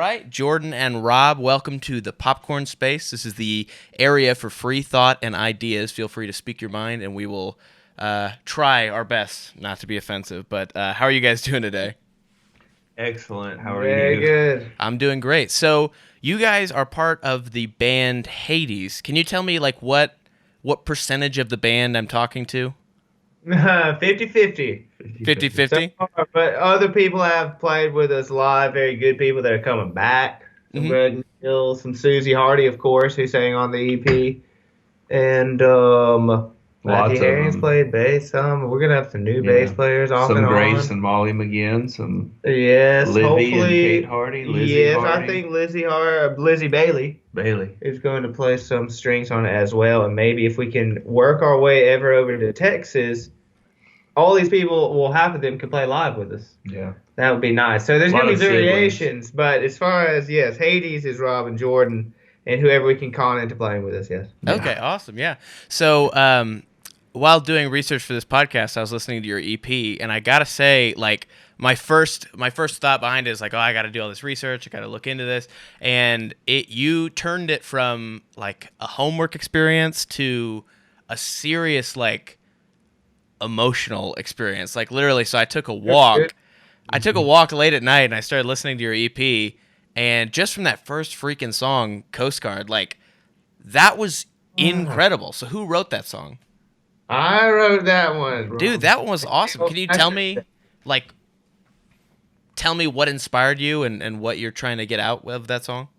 right, Jordan and Rob, welcome to the Popcorn Space. This is the area for free thought and ideas. Feel free to speak your mind, and we will try our best not to be offensive. But how are you guys doing today? Excellent. How are Very you? good. I'm doing great. So you guys are part of the band Haedes. Can you tell me like what percentage of the band I'm talking to? 50-50 so 50-50? far, but other people have played with us live, very good people that are coming back. Some Mm-hmm. Greg Hill, some Susie Hardy, of course, who sang on the EP. And Lots Matthew of Herring's them. played bass some. We're going to have some new bass Yeah. players off Some and Grace on. and Molly Mcginn, some Yes, Livy and hopefully. Kate Hardy, Lizzie Yes, I Hardy, think Lizzie Bailey Bailey. is going to play some strings on it as well. And maybe if we can work our way ever over to Texas, all these people, well, half of them could play live with us. Yeah. That would be nice. So there's A lot going to be of siblings. variations, but as far as, yes, Hades is Rob and Jordan and whoever we can con into playing with us, yes. Okay, awesome. Yeah. So, while doing research for this podcast, I was listening to your EP, and I gotta say, like, my first thought behind it is like, oh, I gotta do all this research, I gotta look into this, and you turned it from like a homework experience to a serious like emotional experience, like literally. So I took a walk. Good. I took a walk late at night, and I started listening to your EP, and just from that first freaking song, Coast Guard, like that was incredible. So who wrote that song? I wrote that one. Dude, that one was awesome. Can you tell me, like, what inspired you and what you're trying to get out of that song?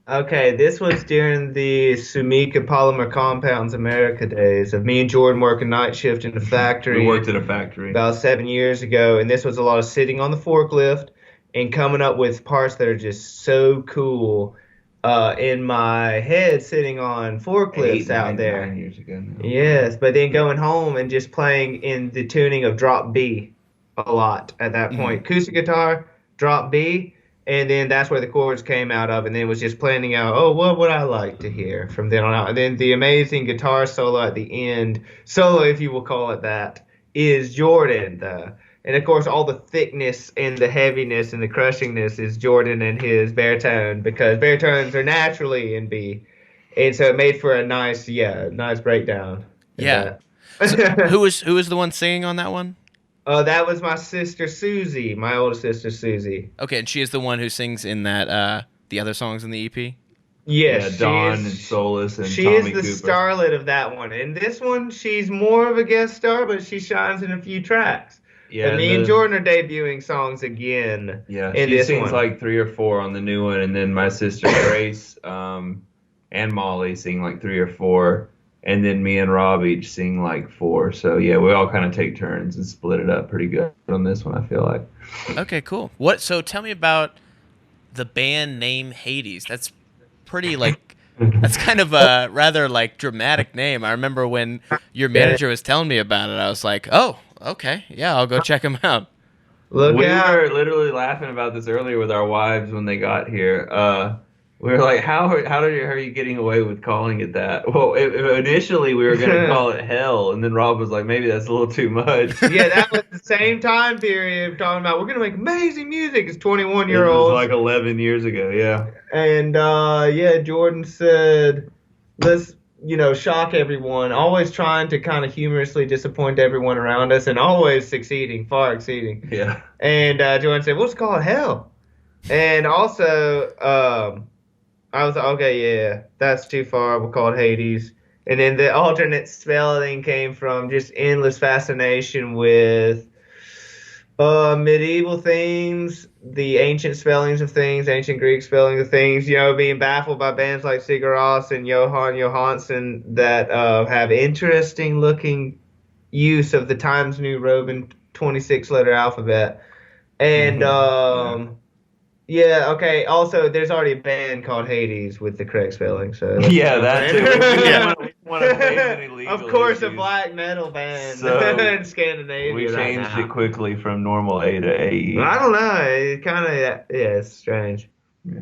Okay, this was during the Sumika Polymer Compounds America days of me and Jordan working night shift in the factory. We worked at a factory. About 7 years ago, and this was a lot of sitting on the forklift and coming up with parts that are just so cool. In my head, sitting on forklifts out there. 9 years ago now. Yes, but then going home and just playing in the tuning of drop B a lot at that point. Acoustic guitar, drop B, and then that's where the chords came out of, and then it was just planning out, oh, what would I like to hear from then on out? And then the amazing guitar solo at the end, solo if you will call it that, is Jordan. And of course, all the thickness and the heaviness and the crushingness is Jordan and his baritone, because baritones are naturally in B. And so it made for a nice breakdown. Yeah. So who was the one singing on that one? That was my sister Susie, my older sister Susie. Okay, and she is the one who sings in that the other songs in the EP? Yes, Yeah, Dawn and Solus and she Tommy is the Cooper. starlet of that one. And this one, she's more of a guest star, but she shines in a few tracks. Yeah, and me and Jordan are debuting songs again. Yeah, in she this sings one. like 3 or 4 on the new one, and then my sister Grace and Molly sing like 3 or 4, and then me and Rob each sing like 4. So yeah, we all kind of take turns and split it up pretty good on this one, I feel like. Okay, cool. So tell me about the band name Hades. That's pretty like that's kind of a rather like dramatic name. I remember when your manager was telling me about it, I was like, oh, okay, yeah, I'll go check them out. Look We out. were literally laughing about this earlier with our wives when they got here. We were like, how are you getting away with calling it that? Well, initially we were going to call it Hell, and then Rob was like, maybe that's a little too much. Yeah, that was the same time period talking about we're going to make amazing music as It 21-year-olds. was like 11 years ago, yeah. And Jordan said, let's, shock everyone, always trying to kind of humorously disappoint everyone around us and always succeeding, far exceeding. Yeah. And Jordan said, we'll just call it Hell. And also, I was like, okay, yeah, that's too far. We'll call it Hades. And then the alternate spelling came from just endless fascination with medieval themes, the ancient spellings of things, ancient Greek spelling of things, being baffled by bands like Sigur Rós and Johann Johansson that have interesting looking use of the Times New Roman 26-letter alphabet. And yeah, okay. Also, there's already a band called Haedes with the correct spelling. So Yeah, that too. Yeah. We want to blame any legal of course, a issues. black metal band So, in Scandinavia. We right changed now. it quickly from normal A to AE. I don't know. It kind of it's strange. Yeah.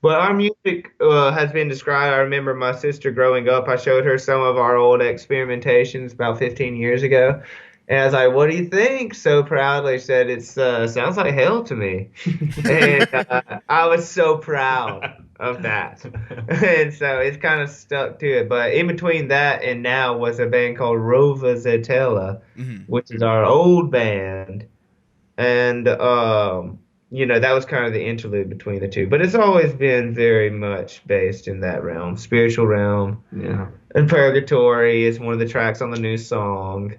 But our music has been described. I remember my sister growing up. I showed her some of our old experimentations about 15 years ago, And I was like, "What do you think?" So proudly said, "It's sounds like hell to me." And I was so proud of that. And so it's kind of stuck to it. But in between that and now was a band called Rova Zetela, Mhm. which is our old band. And that was kind of the interlude between the two. But it's always been very much based in that realm, spiritual realm. Yeah. And Purgatory is one of the tracks on the new song.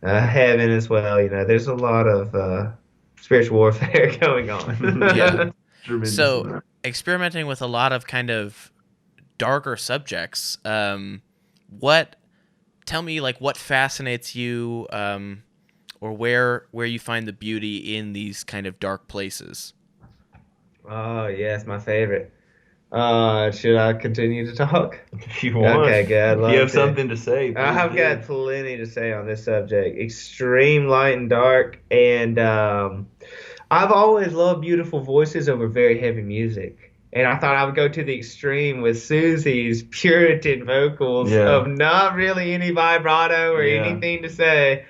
Heaven as well. There's a lot of spiritual warfare going on. Yeah. Tremendous So amount. experimenting with a lot of kind of darker subjects. What tell me like what fascinates you, or where you find the beauty in these kind of dark places? Oh, yes, my favorite. Should I continue to talk? If you want, Okay, good. I'd if love you have to. something to say, please I've do. got plenty to say on this subject. Extreme light and dark, and I've always loved beautiful voices over very heavy music. And I thought I would go to the extreme with Susie's Puritan vocals Yeah. of not really any vibrato or Yeah. anything to say,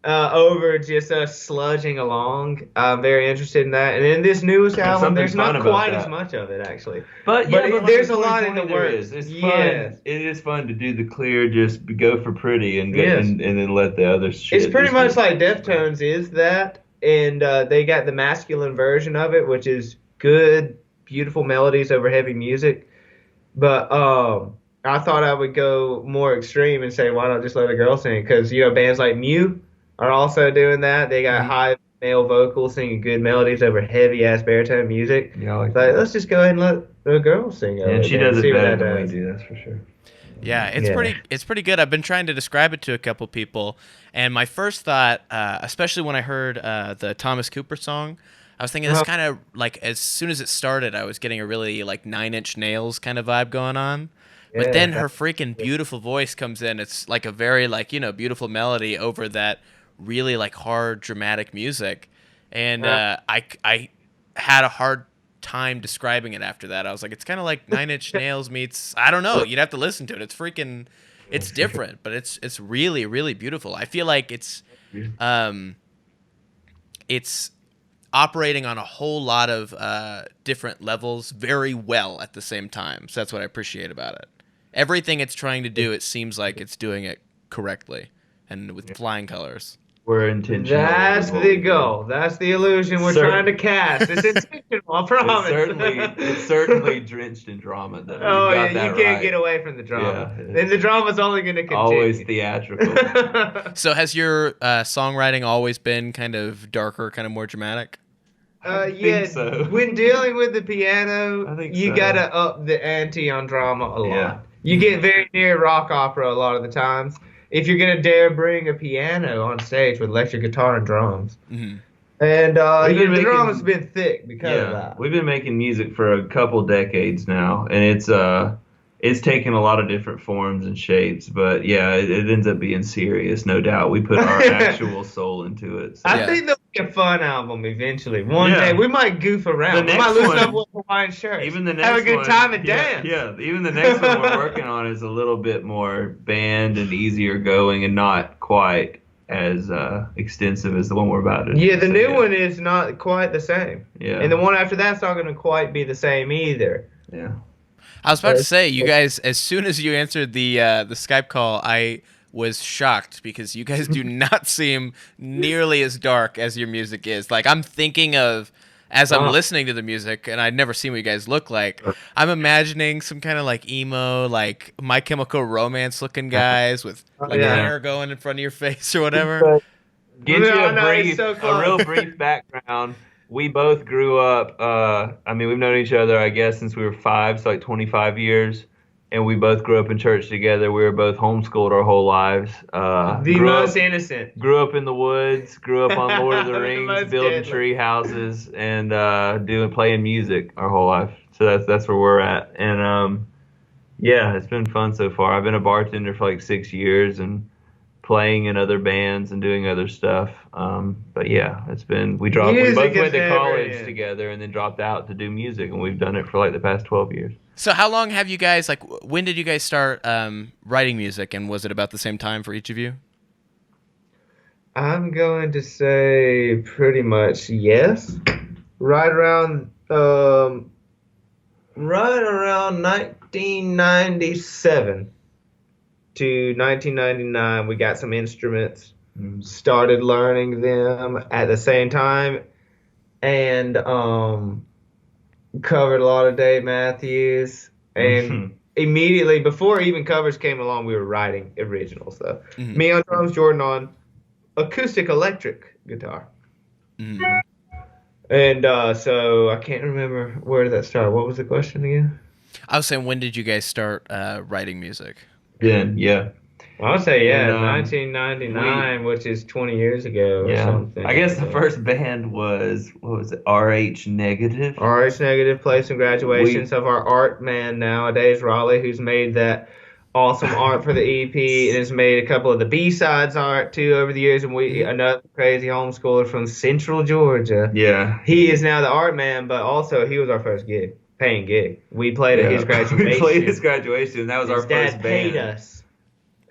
over just us sludging along. I'm very interested in that. And in this newest album, something there's fun not about quite that. as much of it, actually. But But like there's in a lot in the 2020 there works. is. It's Yes. fun. It is fun to do the clear, just go for pretty and get Yes. and then let the other shit. It's pretty just much be- like Deftones is that, and they got the masculine version of it, which is good, beautiful melodies over heavy music. But I thought I would go more extreme and say, why not just let a girl sing? Because bands like Mew are also doing that. They got Mhm. high male vocals singing good melodies over heavy ass baritone music. Yeah, I like But that. let's just go ahead and let the girl sing over And she it does and it see what better that than we does. do. That's for sure. Yeah, it's Yeah. pretty good. I've been trying to describe it to a couple people, and my first thought, especially when I heard the Thomas Cooper song, I was thinking this kind of like as soon as it started, I was getting a really like Nine Inch Nails kind of vibe going on. But Yeah, then her freaking beautiful voice comes in. It's like a very like beautiful melody over that really like hard dramatic music, and I had a hard time describing it after that. I was like, it's kind of like Nine Inch Nails meets, I don't know. You'd have to listen to it. It's freaking, it's different, but it's really really beautiful. I feel like um, it's operating on a whole lot of different levels very well at the same time. So that's what I appreciate about it. Everything it's trying to do, it seems like it's doing it correctly and with flying colors. We're intentional. That's with what the we do. goal. That's the illusion we're trying to cast. It's intentional, I promise. It's certainly drenched in drama, though. Oh, You yeah, got that you can't right. get away from the drama. Yeah. And the drama's only going to continue. Always theatrical. So has your songwriting always been kind of darker, kind of more dramatic? I Yeah, think so. when dealing with the piano, I think you so. gotta up the ante on drama a lot. Yeah. You get very near rock opera a lot of the times if you're gonna dare bring a piano on stage with electric guitar and drums. Mm-hmm. And We've been the making- drama's been thick because of Yeah, that. we've been making music for a couple decades now, and it's taken a lot of different forms and shapes. But yeah, it ends up being serious, no doubt. We put our actual soul into it. So. I Yeah. think there'll be a fun album eventually. One Yeah. day we might goof around. The We next might loosen one- up with Hawaiian shirts. Even the next have a good one, time and yeah, dance. Yeah, even the next one we're working on is a little bit more band and easier going, and not quite as extensive as the one we're about to. Yeah, the so, new one is not quite the same. Yeah, And the one after that's not going to quite be the same either. yeah. I was about to say, you guys, as soon as you answered the Skype call, I was shocked because you guys do not seem nearly as dark as your music is. Like, I'm thinking of, as I'm listening to the music, and I'd never seen what you guys look like, I'm imagining some kind of like emo, like My Chemical Romance looking guys with like yeah. hair going in front of your face or whatever. Get you No, a no, it's brief, so a close. real brief background. We both grew up. I mean, we've known each other, I guess, since we were 5, so like 25 years. And we both grew up in church together. We were both homeschooled our whole lives. The most innocent. Grew up in the woods. Grew up on Lord of the The Rings, most building deadly. tree houses, and playing music our whole life. So that's where we're at. And yeah, it's been fun so far. I've been a bartender for like 6 years and playing in other bands and doing other stuff. But yeah, we both Music went is to college everything. together and then dropped out to do music, and we've done it for like the past 12 years. So how long have you guys, like, when did you guys start writing music, and was it about the same time for each of you? I'm going to say pretty much yes. Right around right around 1997 to 1999, we got some instruments, started learning them at the same time, and covered a lot of Dave Matthews. And immediately before even covers came along, we were writing originals though. Mhm. Me on drums, Jordan on acoustic electric guitar. Mhm. And so I can't remember where did that start. What was the question again? I was saying, when did you guys start writing music? Then, yeah. I'll say yeah, And 1999, which is 20 years ago or yeah. something. I guess the first band was, what was it, RH Negative? RH Negative played some graduations of our art man nowadays, Raleigh, who's made that awesome art for the EP and has made a couple of the B-sides art too over the years. And another crazy homeschooler from Central Georgia. Yeah. He is now the art man, but also he was our first paying gig. We played at his graduation. We played his graduation. That was our His first dad band. paid us.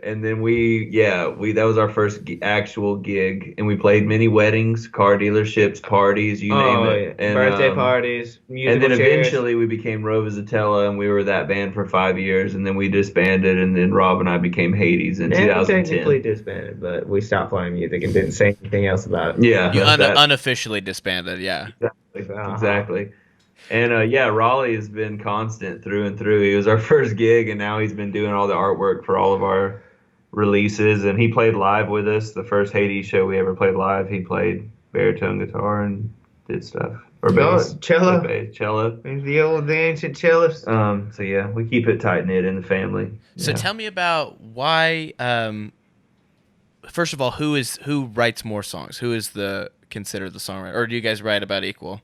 And then that was our first actual gig, and we played many weddings, car dealerships, parties, you name it. Yeah. And, birthday parties, musical and then chairs. eventually we became Rovazatella, and we were that band for 5 years, and then we disbanded, and then Rob and I became Hades in 2010. Technically disbanded, but we stopped playing music and didn't say anything else about it. Yeah, You unofficially disbanded, yeah. Exactly. And Raleigh has been constant through and through. He was our first gig, and now he's been doing all the artwork for all of our releases. And he played live with us. The first Haedes show we ever played live, he played baritone guitar and did stuff. Or bass, cello. The ancient cellist. So yeah, we keep it tight knit in the family. So tell me about why. First of all, who writes more songs? Who is considered the songwriter, or do you guys write about equal?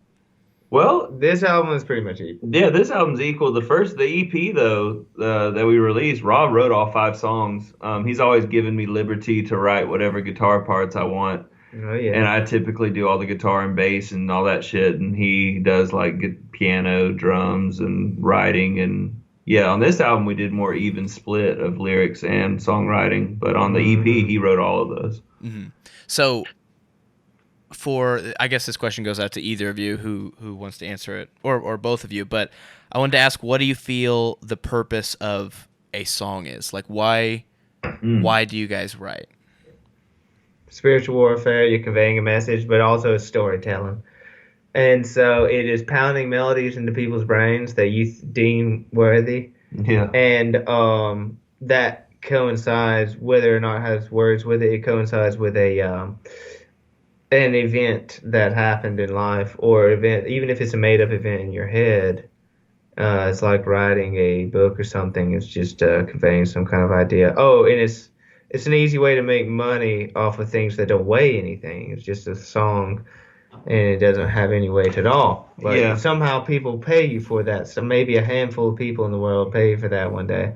Well, this album is pretty much equal. Yeah, this album's equal. The EP though that we released, Rob wrote all 5 songs. He's always given me liberty to write whatever guitar parts I want. Oh yeah. And I typically do all the guitar and bass and all that shit, and he does like piano, drums, and writing. And yeah, on this album we did more even split of lyrics and songwriting, but on the EP he wrote all of those. Mm-hmm. So, I guess this question goes out to either of you who wants to answer it, or both of you. But I wanted to ask, what do you feel the purpose of a song is? Like, why do you guys write? Spiritual warfare, you're conveying a message, but also it's storytelling. And so it is pounding melodies into people's brains that you deem worthy. Yeah. And that coincides, whether or not it has words with it, it coincides with an event that happened in life, or event, even if it's a made-up event in your head. It's like writing a book or something. It's just conveying some kind of idea. Oh, and it's an easy way to make money off of things that don't weigh anything. It's just a song, and it doesn't have any weight at all. But somehow people pay you for that. So maybe a handful of people in the world pay you for that one day.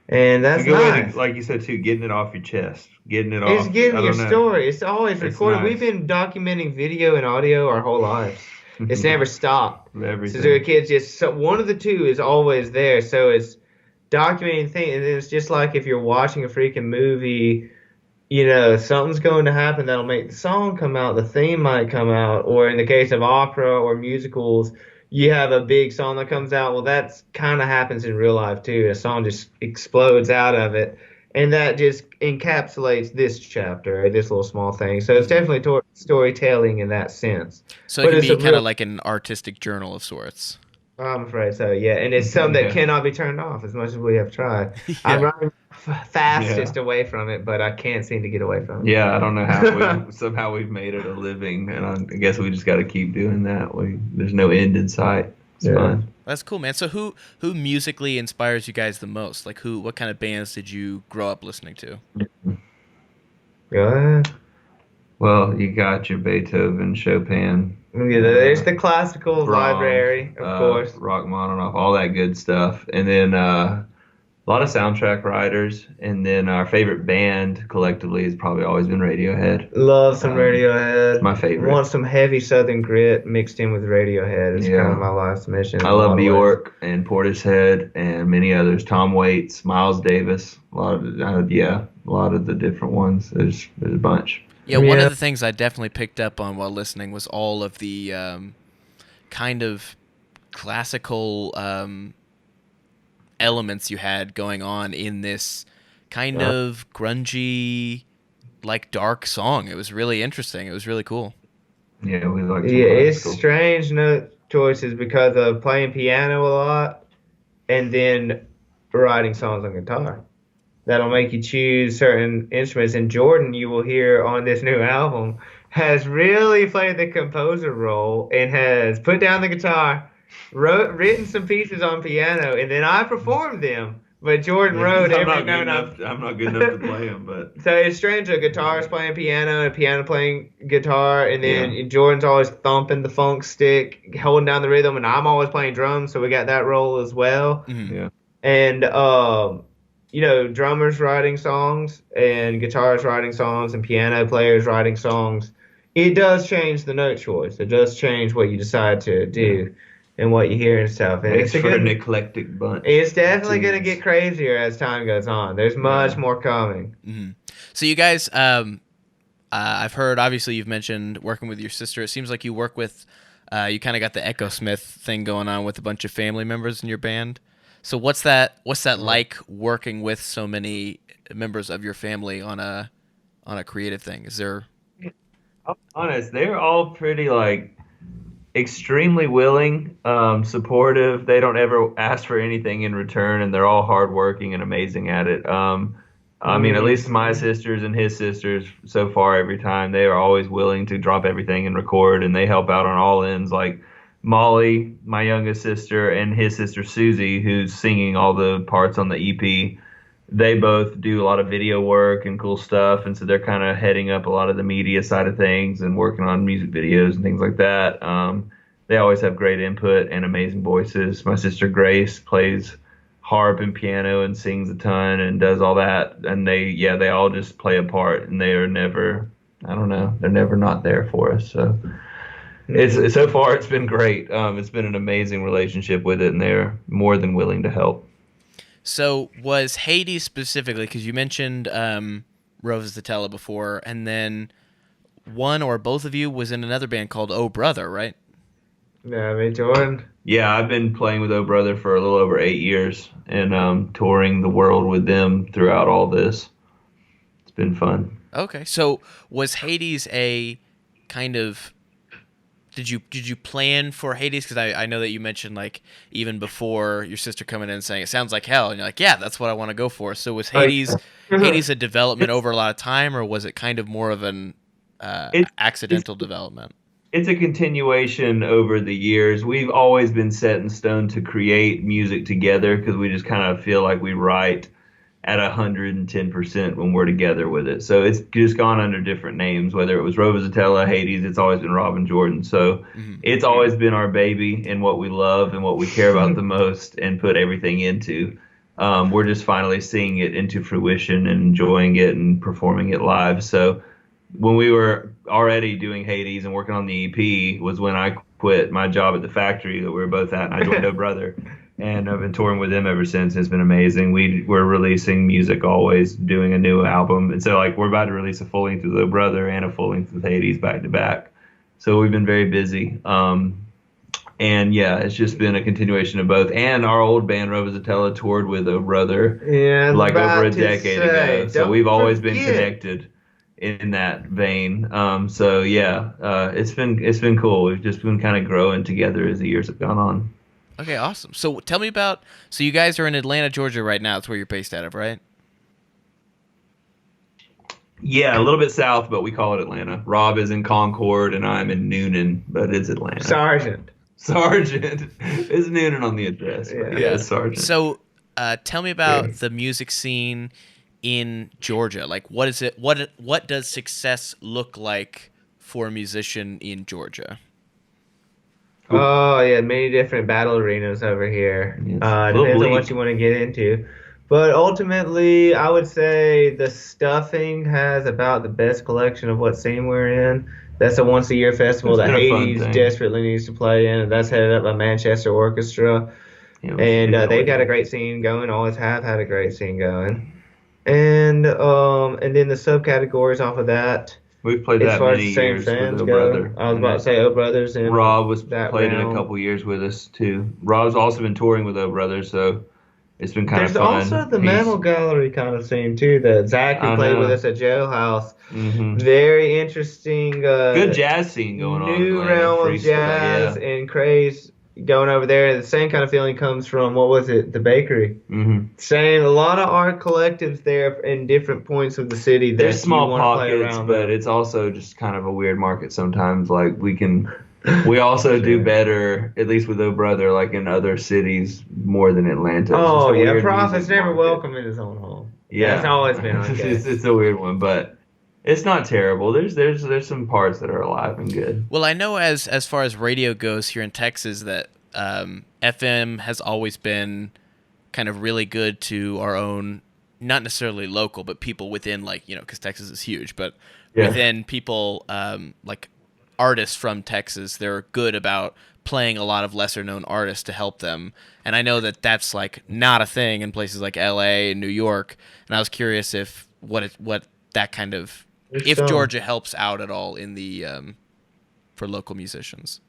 And that's nice. Like you said, too, getting it off your chest. It's getting your story. It's always recorded. Nice. We've been documenting video and audio our whole lives. It's never stopped. Everything. So the kids one of the two is always there. So it's documenting things, and it's just like if you're watching a freaking movie, something's going to happen that'll make the song come out, the theme might come out, or in the case of opera or musicals, you have a big song that comes out. Well, that's kind of happens in real life too. A song just explodes out of it, and that just encapsulates this chapter, this little small thing. So it's definitely storytelling in that sense. So it can be kind of like an artistic journal of sorts. I'm afraid so, yeah. And it's something that cannot be turned off as much as we have tried. Yeah. I'm running fastest away from it, but I can't seem to get away from it. Yeah, I don't know how somehow we've made it a living, and I guess we just got to keep doing that. There's no end in sight. It's fun. That's cool, man. So who musically inspires you guys the most? Like what kind of bands did you grow up listening to? Go ahead. Well, you got your Beethoven, Chopin. Yeah, there's the classical library, of course. Rachmaninoff, all that good stuff. And then a lot of soundtrack writers. And then our favorite band collectively has probably always been Radiohead. Love some Radiohead. My favorite. Want some heavy Southern grit mixed in with Radiohead. It's kind of my life's mission. I love Bjork and Portishead and many others. Tom Waits, Miles Davis. A lot of the different ones. There's a bunch. Yeah, one of the things I definitely picked up on while listening was all of the kind of classical elements you had going on in this kind of grungy, like dark song. It was really interesting. It was really cool. Yeah, we like some Yeah, it's classical. strange note choices because of playing piano a lot and then writing songs on guitar. That'll make you choose certain instruments. And Jordan, you will hear on this new album, has really played the composer role and has put down the guitar, written some pieces on piano, and then I performed them. But Jordan wrote every note. I'm not good enough to play them, but So it's strange. A guitarist playing piano, and a piano playing guitar, and then Jordan's always thumping the funk stick, holding down the rhythm, and I'm always playing drums. So we got that role as well. Mm-hmm. yeah. And drummers writing songs and guitarists writing songs and piano players writing songs, it does change the note choice. It does change what you decide to do and what you hear and stuff. And Makes for an eclectic bunch. It's definitely going to get crazier as time goes on. There's much more coming. Mm-hmm. So you guys, I've heard, obviously you've mentioned working with your sister. It seems like you work with, you kind of got the Echo Smith thing going on with a bunch of family members in your band. So what's that like working with so many members of your family on a creative thing? Is there? I'll be honest, they're all pretty like extremely willing, supportive. They don't ever ask for anything in return, and they're all hardworking and amazing at it. I mean, at least my sisters and his sisters so far, every time they are always willing to drop everything and record, and they help out on all ends. Like Molly, my youngest sister, and his sister Susie, who's singing all the parts on the EP, they both do a lot of video work and cool stuff, and so they're kind of heading up a lot of the media side of things and working on music videos and things like that. They always have great input and amazing voices. My sister Grace plays harp and piano and sings a ton and does all that, and they all just play a part, and they are never, I don't know, they're never not there for us. So it's so far it's been great. It's been an amazing relationship with it, and they're more than willing to help. So was Haedes specifically, because you mentioned Rose Zatella before, and then one or both of you was in another band called Oh Brother, right? Yeah, me, Jordan. Yeah, I've been playing with Oh Brother for a little over 8 years and touring the world with them throughout all this. It's been fun. Okay, so was Haedes a kind of... Did you plan for Haedes? Because I know that you mentioned, like, even before your sister coming in and saying, it sounds like hell, and you're like, yeah, that's what I want to go for. So was Haedes a development over a lot of time, or was it kind of more of an accidental development? It's a continuation over the years. We've always been set in stone to create music together because we just kind of feel like we write at 110% when we're together with it. So it's just gone under different names, whether it was Rose Zatella, Haedes, it's always been Rob and Jordan. So it's always been our baby and what we love and what we care about the most and put everything into. We're just finally seeing it into fruition and enjoying it and performing it live. So when we were already doing Haedes and working on the EP was when I quit my job at the factory that we were both at, and I joined Oh Brother. And I've been touring with them ever since. It's been amazing. We're releasing music always, doing a new album. And so, like, we're about to release a full-length with Oh Brother and a full-length with Haedes back-to-back. So we've been very busy. And, yeah, it's just been a continuation of both. And our old band, Rose Zatella, toured with Oh Brother like over a decade ago. So we've always been connected in that vein. So, yeah, it's been cool. We've just been kind of growing together as the years have gone on. Okay, awesome. So tell me about, so you guys are in Atlanta, Georgia right now. That's where you're based out of, right? Yeah, a little bit south, but we call it Atlanta. Rob is in Concord, and I'm in Noonan, but it's Atlanta. Sargent. It's Noonan on the address. Yeah, Sargent. So tell me about the music scene in Georgia. Like, what is it? What does success look like for a musician in Georgia? Oh, yeah, many different battle arenas over here. Yes. Depends on what you want to get into. But ultimately, I would say the Stuffing has about the best collection of what scene we're in. That's a once-a-year festival that Haedes desperately needs to play in, and that's headed up by Manchester Orchestra. Yeah, and they've got a great scene going, always have had a great scene going. And then the subcategories off of that We've played as that far as many the same years with fans Oh go. Brother. I was And about to say Oh Brothers and Rob was that played in a realm. couple years with us too. Rob's also been touring with Oh Brother, so it's been kind of There's also fun. the Mammal Gallery kind of scene too. That Zach, who I played with know. us at Jailhouse, Hmm. very interesting. Good jazz scene going on in New Atlanta. realm of Freestyle, jazz yeah. and craze going over there. The same kind of feeling comes from what was it, the bakery. Hmm. Saying a lot of art collectives there in different points of the city There's that you small want to play pockets, around. but it's also just kind of a weird market sometimes. Like we also do better, at least with Oh Brother, like in other cities more than Atlanta. It's just Oh a yeah, weird prophet's music never market. welcome in his own home. That's Yeah, always been our case. it's a weird one, but it's not terrible. There's some parts that are alive and good. Well, I know as far as radio goes here in Texas that FM has always been kind of really good to our own, not necessarily local, but people within, like, you know, because Texas is huge, but Yeah. within people, like artists from Texas, they're good about playing a lot of lesser known artists to help them. And I know that that's like not a thing in places like LA and New York. And I was curious if what that kind of, There's if some. Georgia helps out at all in the for local musicians.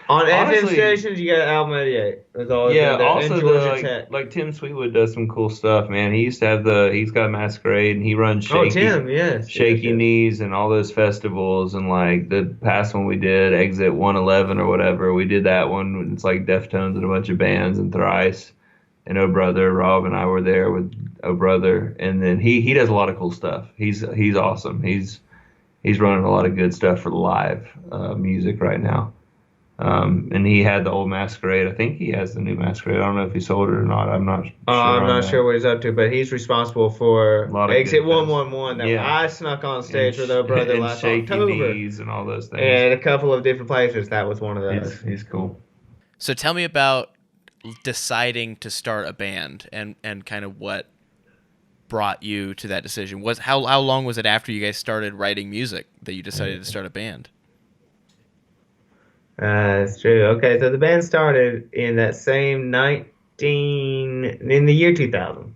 On FM Honestly, stations, you got Album 88. It's always yeah. been there. Also, And Georgia Tech. like Tim Sweetwood does some cool stuff, man. He used to have he's got Masquerade, and he runs Oh, Tim, yes. Shaky yes. Knees and all those festivals, and like the past one we did, Exit 111 or whatever, we did that one. It's like Deftones and a bunch of bands and Thrice and Oh Brother. Rob and I were there with Oh Brother, and then he does a lot of cool stuff. He's awesome. He's running a lot of good stuff for the live music right now. And he had the old Masquerade. I think he has the new Masquerade. I don't know if he sold it or not. I'm not sure. I'm not sure what he's up to, but he's responsible for Exit 111 that I snuck on stage with Oh Brother last Shaky October. Knees and all those things. And a couple of different places. That was one of those. He's cool. So tell me about deciding to start a band and kind of what brought you to that decision. How long was it after you guys started writing music that you decided to start a band? That's true. Okay, so the band started in that same in the year 2000.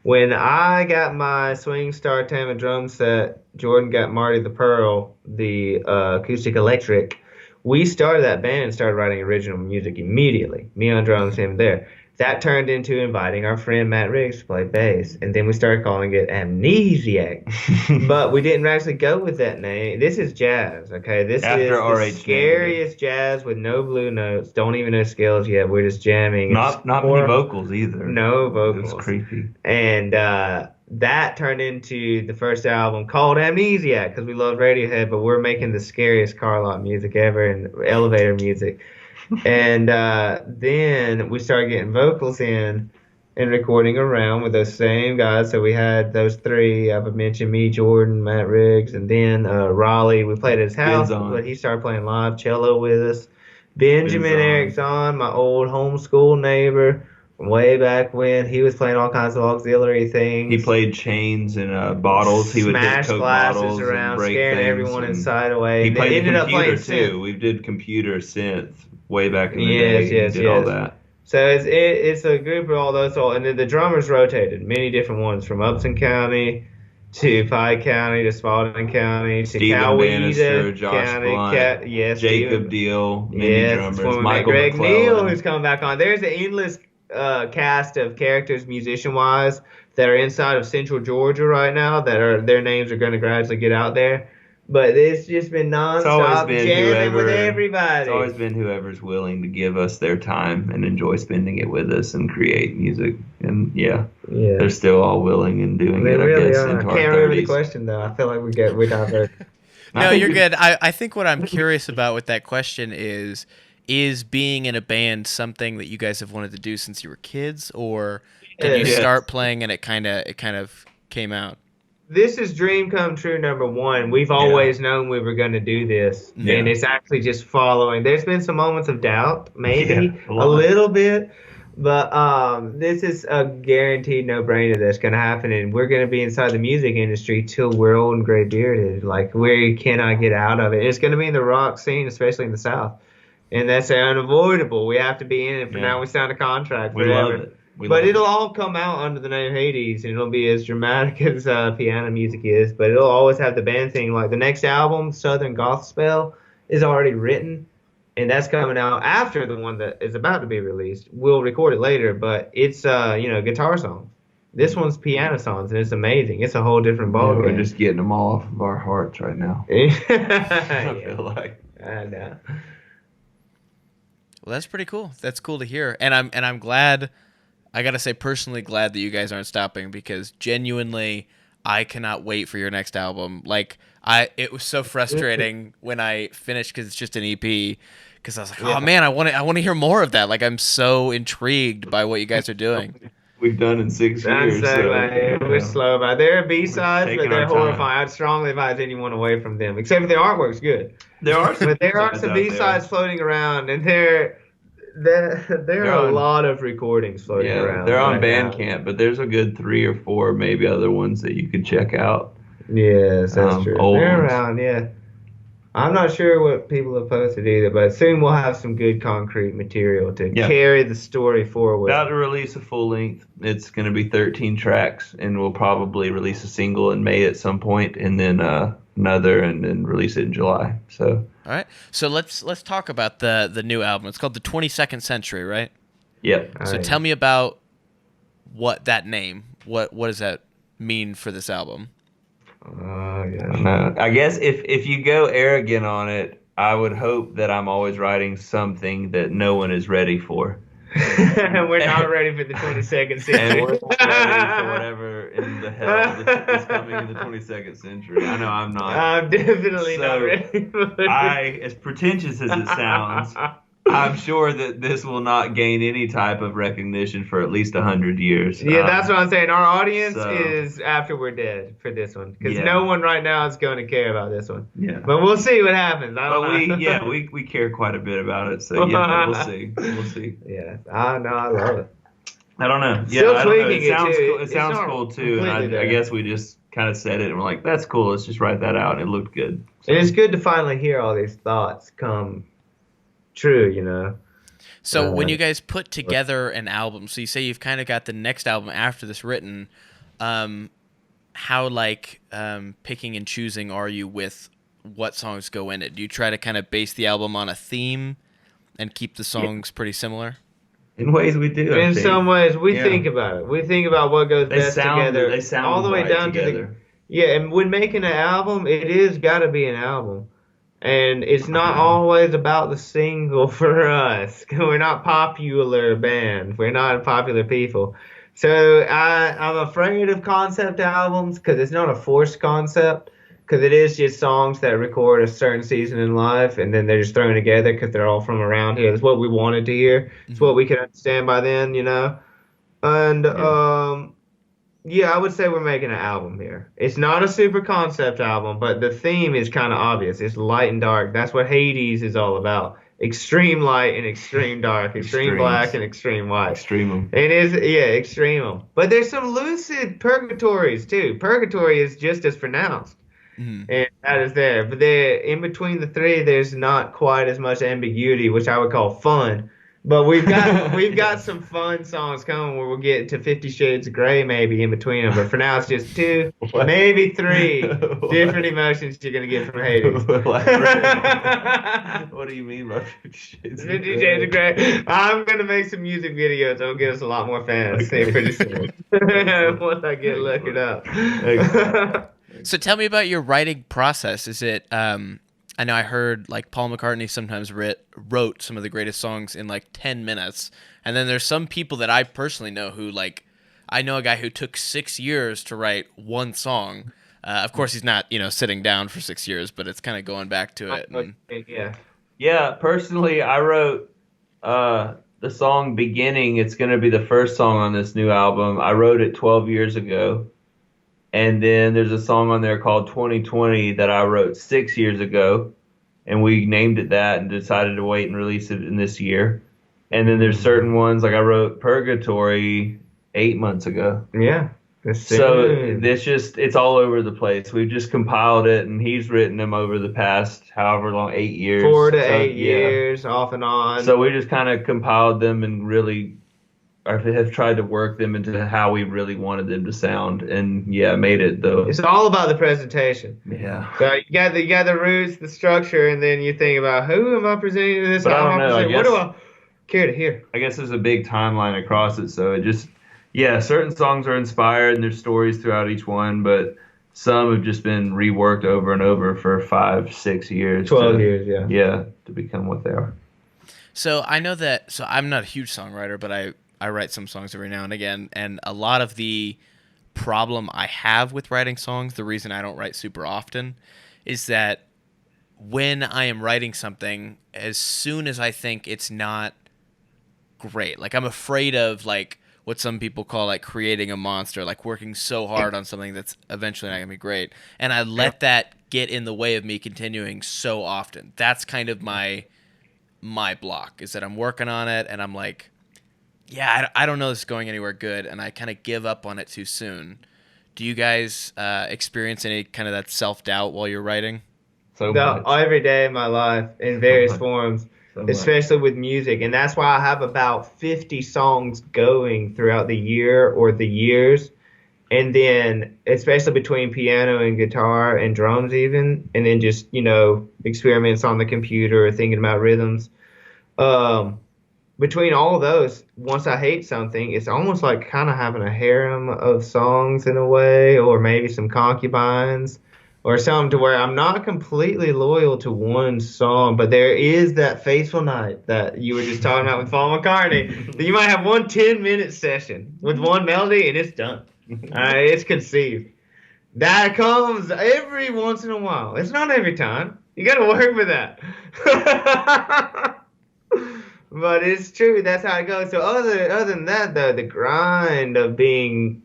When I got my Swing Star Tama drum set, Jordan got Marty the Pearl, the acoustic electric. We started that band and started writing original music immediately. Me on drums, him there. That turned into inviting our friend Matt Riggs to play bass, and then we started calling it Amnesiac. But we didn't actually go with that name. This is jazz, okay? This After is the RH scariest jazz with no blue notes. Don't even know scales yet. We're just jamming. Not many vocals either. No vocals. It was creepy. And that turned into the first album called Amnesiac because we love Radiohead, but we're making the scariest car lot music ever and elevator music. And then we started getting vocals in and recording around with those same guys. So we had those three. I've mentioned me, Jordan, Matt Riggs, and then Raleigh. We played at his house, but he started playing live cello with us. Benjamin Erickson, my old homeschool neighbor from way back when. He was playing all kinds of auxiliary things. He played chains and bottles. He would smash hit Coke glasses bottles around, and break scaring things, everyone and inside away. He played ended up playing computer too. synth. We did computer synth way back in the Yes, day. yes, He did all yes. that. So it's a group of all those, and then the drummers rotated, many different ones from Upson County to Pike County to Spalding County to Stephen Bannister, Coweta Josh County. Blunt, Yes, Jacob Stephen. Deal, many Yes, drummers, former Michael Greg McClellan. Neal, who's coming back on. There's an endless cast of characters, musician-wise, that are inside of Central Georgia right now. Their names are going to gradually get out there. But it's just been nonstop jamming with everybody. It's always been whoever's willing to give us their time and enjoy spending it with us and create music. And they're still all willing and doing it. Really I guess. are. Into I our can't remember 30s. the question though. I feel like we diverted. No, you're good. I think what I'm curious about with that question is being in a band something that you guys have wanted to do since you were kids, or did you start playing and it kind of came out? This is dream come true number one. We've always known we were going to do this, and it's actually just following. There's been some moments of doubt, maybe a little bit, but this is a guaranteed no-brainer that's going to happen, and we're going to be inside the music industry till we're old and gray-bearded. Like, we cannot get out of it. It's going to be in the rock scene, especially in the South, and that's unavoidable. We have to be in it. For now, we signed a contract We forever. love it. But it'll all come out under the name Haedes, and it'll be as dramatic as piano music is. But it'll always have the band thing. Like the next album, Southern Goth Spell, is already written, and that's coming out after the one that is about to be released. We'll record it later, but it's guitar songs. This one's piano songs, and it's amazing. It's a whole different ballgame. We're just getting them all off of our hearts right now. I feel like. I know. Well, that's pretty cool. That's cool to hear, and I'm glad. I gotta say, personally glad that you guys aren't stopping, because genuinely, I cannot wait for your next album. Like, it was so frustrating when I finished, because it's just an EP. Because I was like, oh man, I want to hear more of that. Like, I'm so intrigued by what you guys are doing. We've done in 6 years. We're slow about it. There are B-sides, but they're horrifying. I'd strongly advise anyone away from them, except for the artwork's good. There are some B-sides floating around, and there are a lot of recordings floating around. They're on Bandcamp, but there's a good 3 or 4 maybe other ones that you could check out. Yes, that's true. They're around, yeah. I'm not sure what people have posted either, but soon we'll have some good concrete material to carry the story forward. About to release a full length. It's going to be 13 tracks, and we'll probably release a single in May at some point, and then another, and then release it in July. So. All right. So let's talk about the new album. It's called The 22nd Century, right? Yep. So tell me about what that name. What does that mean for this album? I guess if you go arrogant on it, I would hope that I'm always writing something that no one is ready for. We're not ready for the 22nd century. And we're not ready for whatever in the hell is coming in the 22nd century. I know I'm not. I'm definitely not ready for it. As pretentious as it sounds, I'm sure that this will not gain any type of recognition for at least 100 years. Yeah, that's what I'm saying. Our audience is after we're dead for this one, because no one right now is going to care about this one. Yeah, but we'll see what happens. We care quite a bit about it. So yeah, we'll see. We'll see. Yeah, I love it. I don't know. Still yeah, tweaking it sounds too. Cool. It sounds cool too. And I guess we just kind of said it and we're like, that's cool. Let's just write that out. And it looked good. So. And it's good to finally hear all these thoughts come true, So when you guys put together an album, so you say you've kind of got the next album after this written, how picking and choosing are you with what songs go in it? Do you try to kind of base the album on a theme and keep the songs pretty similar? In ways we do. In some ways, we think about it. We think about what goes best together. They sound all the way down together. And when making an album, it is got to be an album. And it's not always about the single for us. We're not popular band. We're not popular people. So I'm afraid of concept albums because it's not a forced concept. Because it is just songs that record a certain season in life, and then they're just thrown together because they're all from around here. It's what we wanted to hear. It's what we could understand by then, And I would say we're making an album here. It's not a super concept album, but the theme is kind of obvious. It's light and dark. That's what Haedes is all about. Extreme light and extreme dark. Extreme black and extreme white. Extreme. It is, extreme. But there's some lucid purgatories, too. Purgatory is just as pronounced. Mm-hmm. And that is there. But in between the three, there's not quite as much ambiguity, which I would call fun. But we've got some fun songs coming where we'll get to 50 Shades of Grey maybe in between them. But for now, it's just 2, maybe 3 different emotions you're going to get from Haedes. What do you mean by 50 Shades of Grey? 50 Shades of Grey. I'm going to make some music videos that'll get us a lot more fans pretty soon. Once I get looked up. So tell me about your writing process. Is it... I know I heard Paul McCartney sometimes wrote some of the greatest songs in 10 minutes. And then there's some people that I personally know who I know a guy who took 6 years to write one song. Of course, he's not, sitting down for 6 years, but it's kind of going back to it. And... Yeah. Personally, I wrote the song Beginning. It's going to be the first song on this new album. I wrote it 12 years ago. And then there's a song on there called 2020 that I wrote 6 years ago, and we named it that and decided to wait and release it in this year. And then there's certain ones, I wrote Purgatory 8 months ago. Yeah. So it's all over the place. We've just compiled it, and he's written them over the past however long, 8 years. 4 to 8 years, off and on. So we just kind of compiled them and really have tried to work them into how we really wanted them to sound, and yeah, made it though. It's all about the presentation. Yeah. So you got the roots, the structure, and then you think about who am I presenting to this? But I How don't am know, I presenting? What do guess- I care to hear? I guess there's a big timeline across it, so it just, yeah, certain songs are inspired and there's stories throughout each one, but some have just been reworked over and over for 5, 6 years. 12 years, yeah. Yeah, to become what they are. So I know that. So I'm not a huge songwriter, but I write some songs every now and again, and a lot of the problem I have with writing songs, the reason I don't write super often, is that when I am writing something, as soon as I think it's not great, like I'm afraid of like what some people call like creating a monster, like working so hard on something that's eventually not gonna be great, and I let that get in the way of me continuing so often. That's kind of my block, is that I'm working on it and I'm like, yeah, I don't know this is going anywhere good, and I kind of give up on it too soon. Do you guys experience any kind of that self-doubt while you're writing? So much. Every day of my life in various much. forms, So much. especially with music. And that's why I have about 50 songs going throughout the year or the years. And then, especially between piano and guitar and drums even, and then just, experiments on the computer or thinking about rhythms. Between all of those, once I hate something, it's almost like kind of having a harem of songs in a way, or maybe some concubines or something, to where I'm not completely loyal to one song, but there is that faithful night that you were just talking about with Paul McCartney. That you might have one 10-minute session with one melody and it's done. It's conceived. That comes every once in a while. It's not every time. You got to work for that. But it's true. That's how it goes. So other than that, though, the grind of being,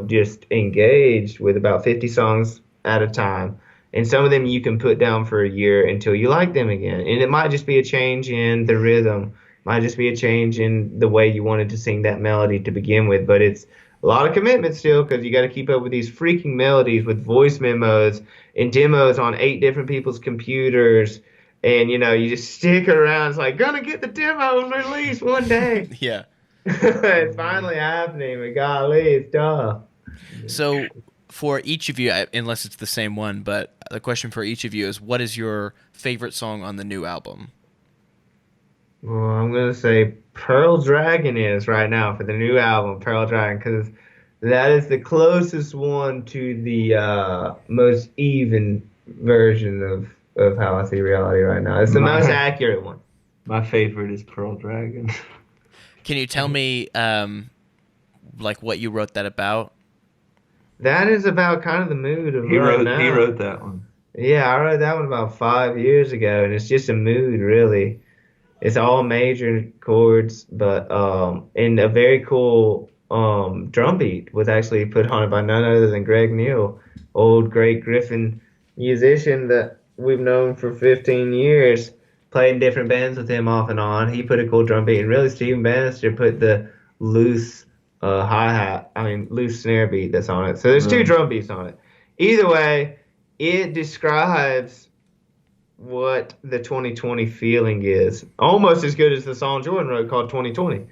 just engaged with about 50 songs at a time, and some of them you can put down for a year until you like them again. And it might just be a change in the rhythm, might just be a change in the way you wanted to sing that melody to begin with. But it's a lot of commitment still, because you got to keep up with these freaking melodies with voice memos and demos on 8 different people's computers. And, you just stick around. It's like, gonna get the demo released one day. Yeah. It's finally happening, but golly, it's tough. So for each of you, unless it's the same one, but the question for each of you is, what is your favorite song on the new album? Well, I'm going to say Pearl Dragon is right now for the new album, Pearl Dragon, because that is the closest one to the most even version of how I see reality right now. It's the most accurate one. My favorite is Pearl Dragon. Can you tell me like what you wrote that about? That is about kind of the mood of He right wrote now. that one. Yeah, I wrote that one about 5 years ago, and it's just a mood, really. It's all major chords, but and a very cool drum beat was actually put on it by none other than Greg Neal, old great Griffin musician that we've known for 15 years. Played in different bands with him off and on. He put a cool drum beat, and really Stephen Bannister put the loose loose snare beat that's on it. So there's 2 drum beats on it. Either way, it describes what the 2020 feeling is. Almost as good as the song Jordan wrote called 2020.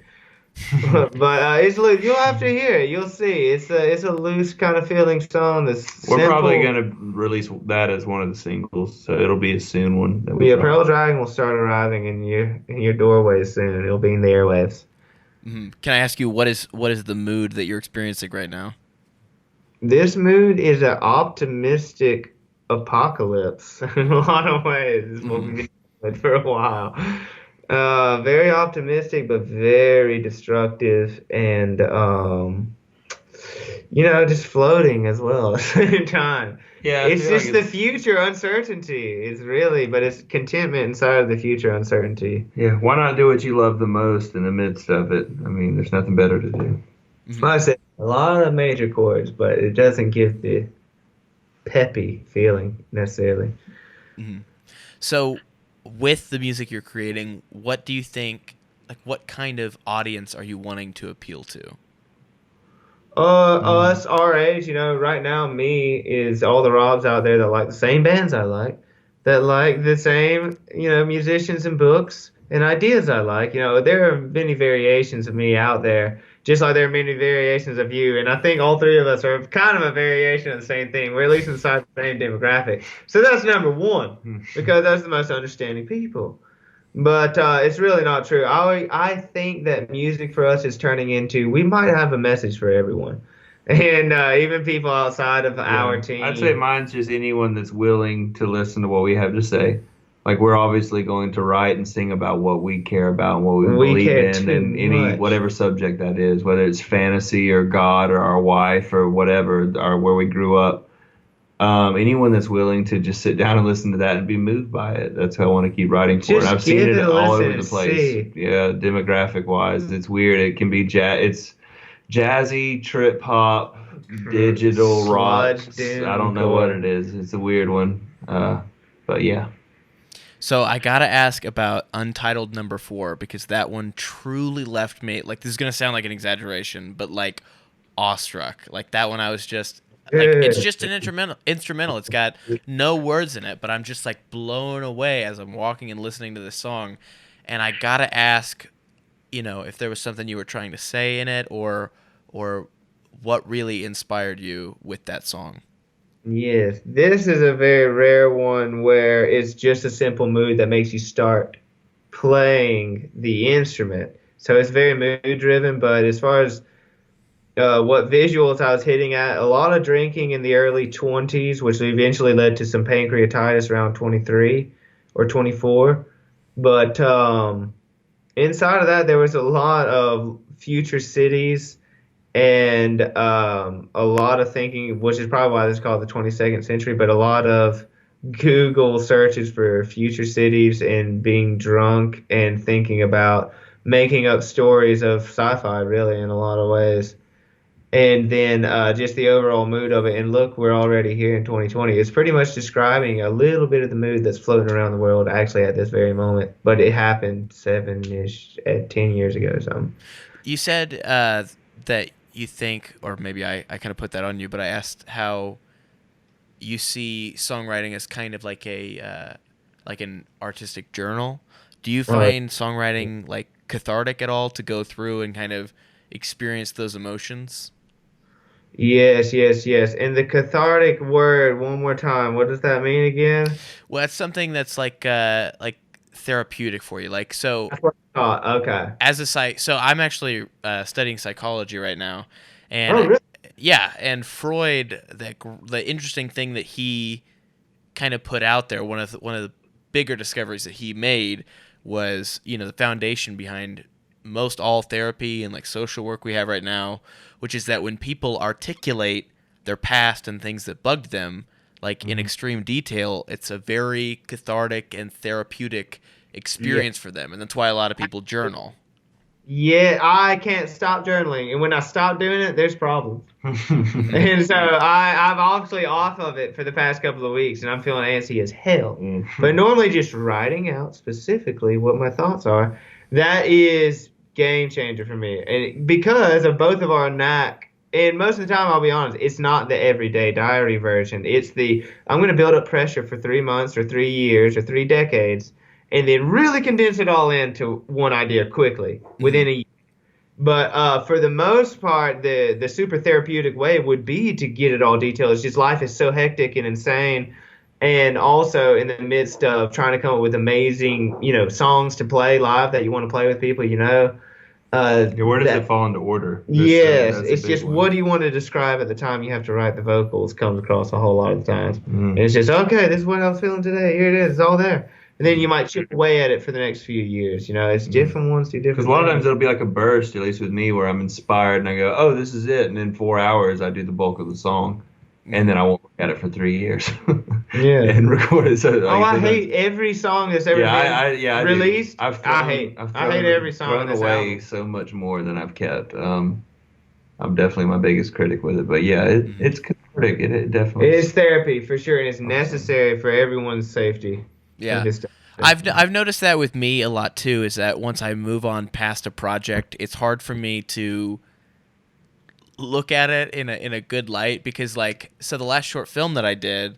But it's loose. You'll have to hear it. You'll see. It's a loose kind of feeling song. We're simple. probably gonna release that as one of the singles, so it'll be a soon one. Pearl Dragon will start arriving in your doorways soon. It'll be in the airwaves. Mm-hmm. Can I ask you, what is the mood that you're experiencing right now? This mood is an optimistic apocalypse in a lot of ways. This is what we've been doing for a while. Very optimistic, but very destructive, and just floating as well at the same time. Yeah, it's just the future uncertainty. But it's contentment inside of the future uncertainty. Yeah, why not do what you love the most in the midst of it? I mean, there's nothing better to do. Mm-hmm. Like I said, a lot of major chords, but it doesn't give the peppy feeling necessarily. Mm-hmm. So with the music you're creating, what do you think, like what kind of audience are you wanting to appeal to? Us, our age, right now, me is all the Robs out there that like the same bands I like, that like the same, musicians and books and ideas I like. There are many variations of me out there, just like there are many variations of you. And I think all three of us are kind of a variation of the same thing. We're at least inside the same demographic. So that's number one, because that's the most understanding people. But it's really not true. I think that music for us is turning into, we might have a message for everyone. And even people outside of our team. I'd say mine's just anyone that's willing to listen to what we have to say. Like, we're obviously going to write and sing about what we care about and what we believe in, and any whatever subject that is, whether it's fantasy or God or our wife or whatever, or where we grew up. Anyone that's willing to just sit down and listen to that and be moved by it, that's how I want to keep writing for. And I've seen it all over the place. Yeah, demographic wise, it's weird. It can be it's jazzy, trip hop, digital rock. I don't know what it is. It's a weird one. But yeah. So I gotta ask about Untitled number 4, because that one truly left me, like, this is gonna sound like an exaggeration, but like awestruck. Like, that one I was just like, it's just an instrumental. It's got no words in it, but I'm just like blown away as I'm walking and listening to this song. And I gotta ask, if there was something you were trying to say in it, or what really inspired you with that song. Yes, this is a very rare one where it's just a simple mood that makes you start playing the instrument. So it's very mood driven, but as far as what visuals I was hitting at, a lot of drinking in the early 20s, which eventually led to some pancreatitis around 23 or 24. But inside of that, there was a lot of future cities and a lot of thinking, which is probably why this is called the 22nd century, but a lot of Google searches for future cities and being drunk and thinking about making up stories of sci-fi, really, in a lot of ways. And then just the overall mood of it. And look, we're already here in 2020. It's pretty much describing a little bit of the mood that's floating around the world actually at this very moment. But it happened 10 years ago or something. You said that you think, or maybe I kind of put that on you, but I asked how you see songwriting as kind of like like an artistic journal. Do you find songwriting like cathartic at all, to go through and kind of experience those emotions? Yes. And the cathartic word, one more time, what does that mean again? Well, that's something that's like therapeutic for you. Like, so That's what I thought. Okay. So I'm actually studying psychology right now, and Oh, really? yeah, and Freud, the interesting thing that he kind of put out there, one of the bigger discoveries that he made was, the foundation behind most all therapy and like social work we have right now, which is that when people articulate their past and things that bugged them, like in extreme detail, it's a very cathartic and therapeutic experience for them. And that's why a lot of people journal. Yeah, I can't stop journaling. And when I stop doing it, there's problems. And so I'm actually off of it for the past couple of weeks, and I'm feeling antsy as hell. But normally just writing out specifically what my thoughts are, that is game changer for me. And because of both of our knack, and most of the time, I'll be honest, it's not the everyday diary version. It's I'm going to build up pressure for 3 months or 3 years or 3 decades, and then really condense it all into one idea quickly within a year. But for the most part, the super therapeutic way would be to get it all detailed. It's just life is so hectic and insane. And also in the midst of trying to come up with amazing, songs to play live that you want to play with people, where does it fall into order? Yes, it's just one. What do you want to describe at the time you have to write the vocals comes across a whole lot of the times. And it's just, okay, this is what I was feeling today. Here it is. It's all there. And then you might chip away at it for the next few years. It's different ones do different things. Because a lot of times it'll be like a burst, at least with me, where I'm inspired and I go, oh, this is it. And in 4 hours, I do the bulk of the song. And then I won't look at it for 3 years. And record it. So, I hate every song that's ever been released. I hate every song I've thrown away so much more than I've kept. I'm definitely my biggest critic with it. But yeah, it's cathartic. It definitely is. It is therapy for sure, and it's necessary for everyone's safety. Yeah. I've noticed that with me a lot too, is that once I move on past a project, it's hard for me to look at it in a good light, because the last short film that I did,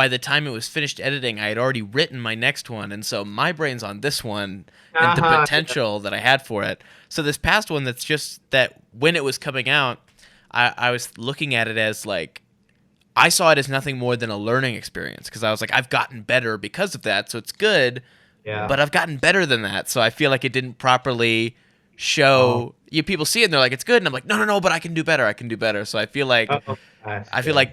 by the time it was finished editing, I had already written my next one, and so my brain's on this one and the potential that I had for it. So this past one, that's just that when it was coming out, I was looking at it as like, I saw it as nothing more than a learning experience, because I was like, I've gotten better because of that, so it's good, but I've gotten better than that, so I feel like it didn't properly show. People see it and they're like, it's good, and I'm like, no, but I can do better. So I feel like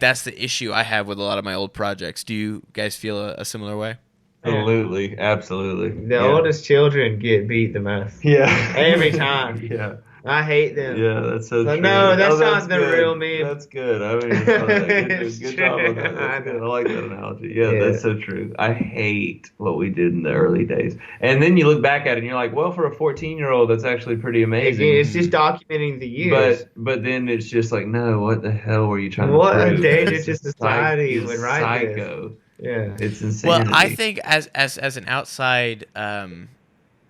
that's the issue I have with a lot of my old projects. Do you guys feel a similar way? Absolutely, absolutely. The oldest children get beat the most. Yeah. Every time. Yeah. I hate them. Yeah, that's so true. No, that's not the good. real meme. That's good. I mean, good job on that. That's good. I like that analogy. Yeah, that's so true. I hate what we did in the early days. And then you look back at it and you're like, well, for a 14-year-old, that's actually pretty amazing. It's just documenting the years. But then it's just like, no, what the hell were you trying to What prove? a danger to society would write psycho. This. Yeah. It's insanity. Well, I think as an outside,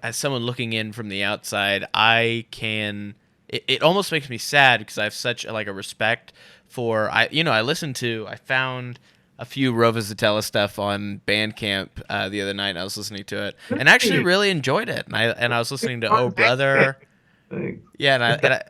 as someone looking in from the outside, I can. It almost makes me sad, because I have such a respect for I found a few Rova Zatella stuff on Bandcamp the other night, and I was listening to it and actually really enjoyed it. And I was listening to Oh Brother. Yeah, and I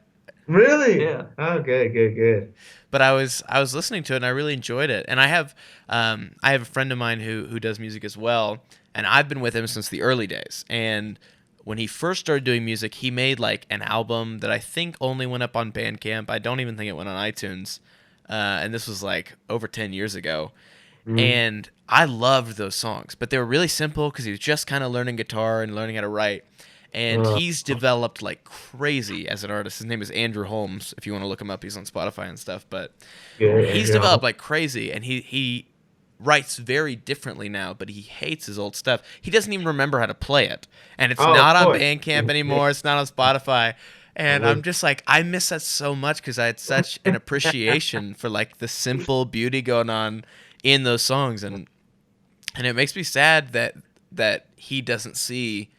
really? Yeah. Oh, good. But I was listening to it and I really enjoyed it. And I have a friend of mine who does music as well, and I've been with him since the early days. And when he first started doing music, he made an album that I think only went up on Bandcamp. I don't even think it went on iTunes. And this was over 10 years ago. Mm-hmm. And I loved those songs, but they were really simple because he was just kind of learning guitar and learning how to write. And he's developed like crazy as an artist. His name is Andrew Holmes. If you want to look him up, he's on Spotify and stuff. But he's developed like crazy, and he writes very differently now, but he hates his old stuff. He doesn't even remember how to play it. And it's not on Bandcamp anymore. It's not on Spotify. And I'm just like, I miss that so much because I had such an appreciation for like the simple beauty going on in those songs. And it makes me sad that he doesn't see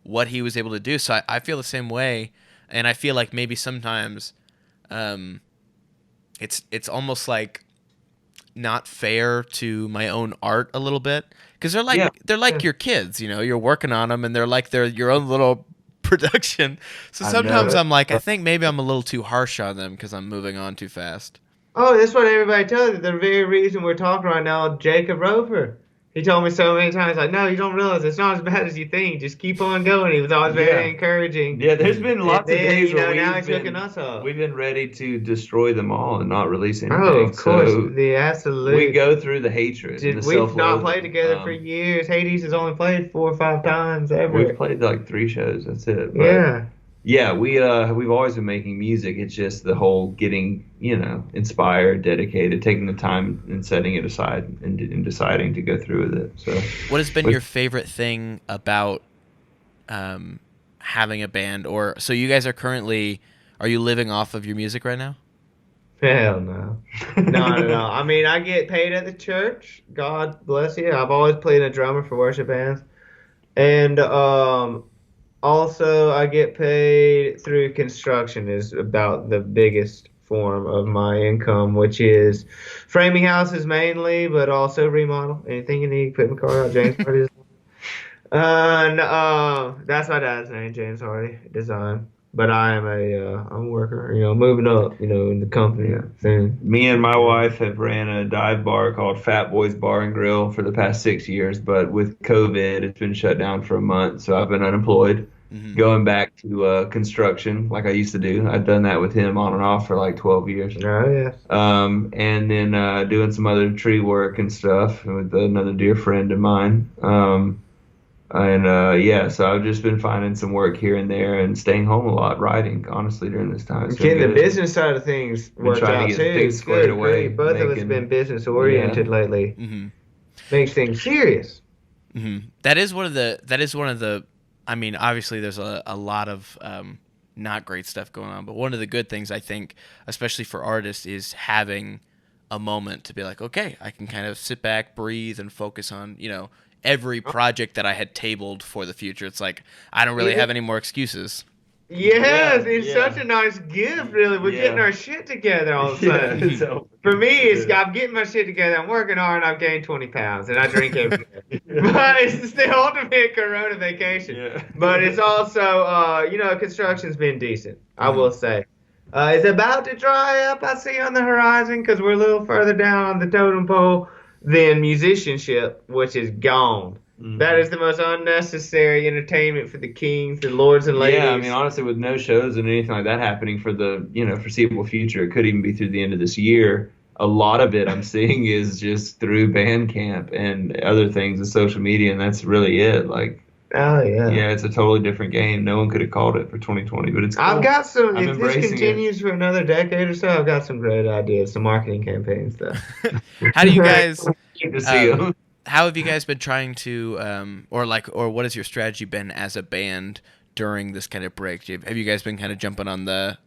what he was able to do. So I feel the same way. And I feel like maybe sometimes it's almost like not fair to my own art a little bit, because they're like your kids, you know, you're working on them and they're your own little production. So sometimes I'm like, I think maybe I'm a little too harsh on them because I'm moving on too fast. Oh, that's what everybody tells you. The very reason we're talking right now, Jacob Rover. He told me so many times, like, no, you don't realize it's not as bad as you think. Just keep on going. He was always very encouraging. Yeah, there's been lots of days where now he's hooking us up. We've been ready to destroy them all and not release anything. Oh, of course. So the absolute. We go through the hatred. We've not played together for years. Haedes has only played 4 or 5 times ever. We've played like 3 shows. That's it. But yeah. Yeah, we've always been making music. It's just the whole getting, inspired, dedicated, taking the time and setting it aside and deciding to go through with it. So, what has been your favorite thing about having a band? Or so you guys are you living off of your music right now? Hell no. No. I mean, I get paid at the church. God bless you. I've always played a drummer for worship bands. And also, I get paid through construction is about the biggest form of my income, which is framing houses mainly, but also remodel. Anything you need, put my car out, James Hardie Design. That's my dad's name, James Hardie Design. But I am I'm a worker, moving up, in the company. Yeah. Me and my wife have ran a dive bar called Fat Boys Bar and Grill for the past 6 years, but with COVID, it's been shut down for a month, so I've been unemployed. Mm-hmm. Going back to construction like I used to do. I've done that with him on and off for like 12 years. Oh, yeah. And then doing some other tree work and stuff with another dear friend of mine. So I've just been finding some work here and there and staying home a lot, writing, honestly, during this time. Getting the business side of things worked out too. Things squared away. Both of us have been business oriented lately. Mm-hmm. Makes things serious. Mm-hmm. That is one of the. I mean, obviously, there's a lot of not great stuff going on, but one of the good things, I think, especially for artists, is having a moment to be like, okay, I can kind of sit back, breathe, and focus on, every project that I had tabled for the future. It's like, I don't really have any more excuses. Yes, Yeah, it's yeah. such a nice gift, really. We're getting Yeah. our shit together all of a Yeah, sudden. so For me, it's yeah. I'm getting my shit together. I'm working hard, and I've gained 20 pounds, and I drink every day. Yeah. But it's the ultimate Corona vacation. Yeah. But it's also, construction's been decent, I Mhm. will say. It's about to dry up, I see on the horizon, because we're a little further down on the totem pole than musicianship, which is gone. That is Mhm. the most unnecessary entertainment for the kings, the lords and Yeah, I mean, ladies. honestly, with no shows and anything like that happening for the, foreseeable future, it could even be through the end of this year. A lot of it I'm seeing is just through Bandcamp and other things and social media, and that's really it. Like, Oh yeah. yeah, it's a totally different game. No one could have called it for 2020, but it's I've cool. got some. I'm If this embracing it. continues for another decade or so, I've got some great ideas, some marketing campaigns, though. How do you guys Need to see um, them. how have you guys been trying to or what has your strategy been as a band during this kind of break? Have you guys been kind of jumping on the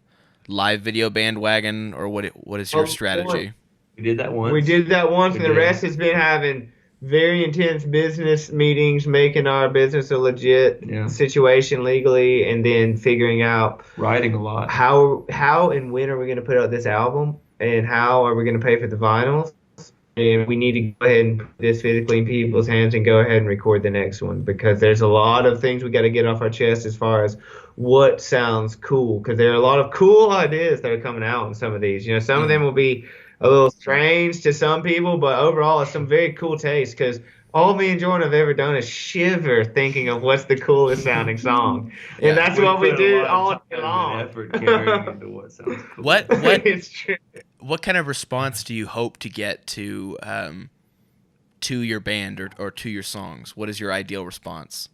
live video bandwagon, or what is your strategy? We did that We once. did that once, We and the did. rest has been having very intense business meetings, making our business a legit Yeah. situation legally, and then figuring out Writing a lot. how and when are we going to put out this album, and how are we going to pay for the vinyls, and we need to go ahead and put this physically in people's hands and go ahead and record the next one, because there's a lot of things we got to get off our chest as far as what sounds cool, because there are a lot of cool ideas that are coming out in some of these. Some of them will be a little strange to some people, but overall it's some very cool taste, because all me and Jordan have ever done is shiver thinking of what's the coolest sounding song. Yeah. And that's We what we put a do lot all of day time long. and effort carrying into what sounds cool. It's true. What kind of response do you hope to get to your band or to your songs? What is your ideal response?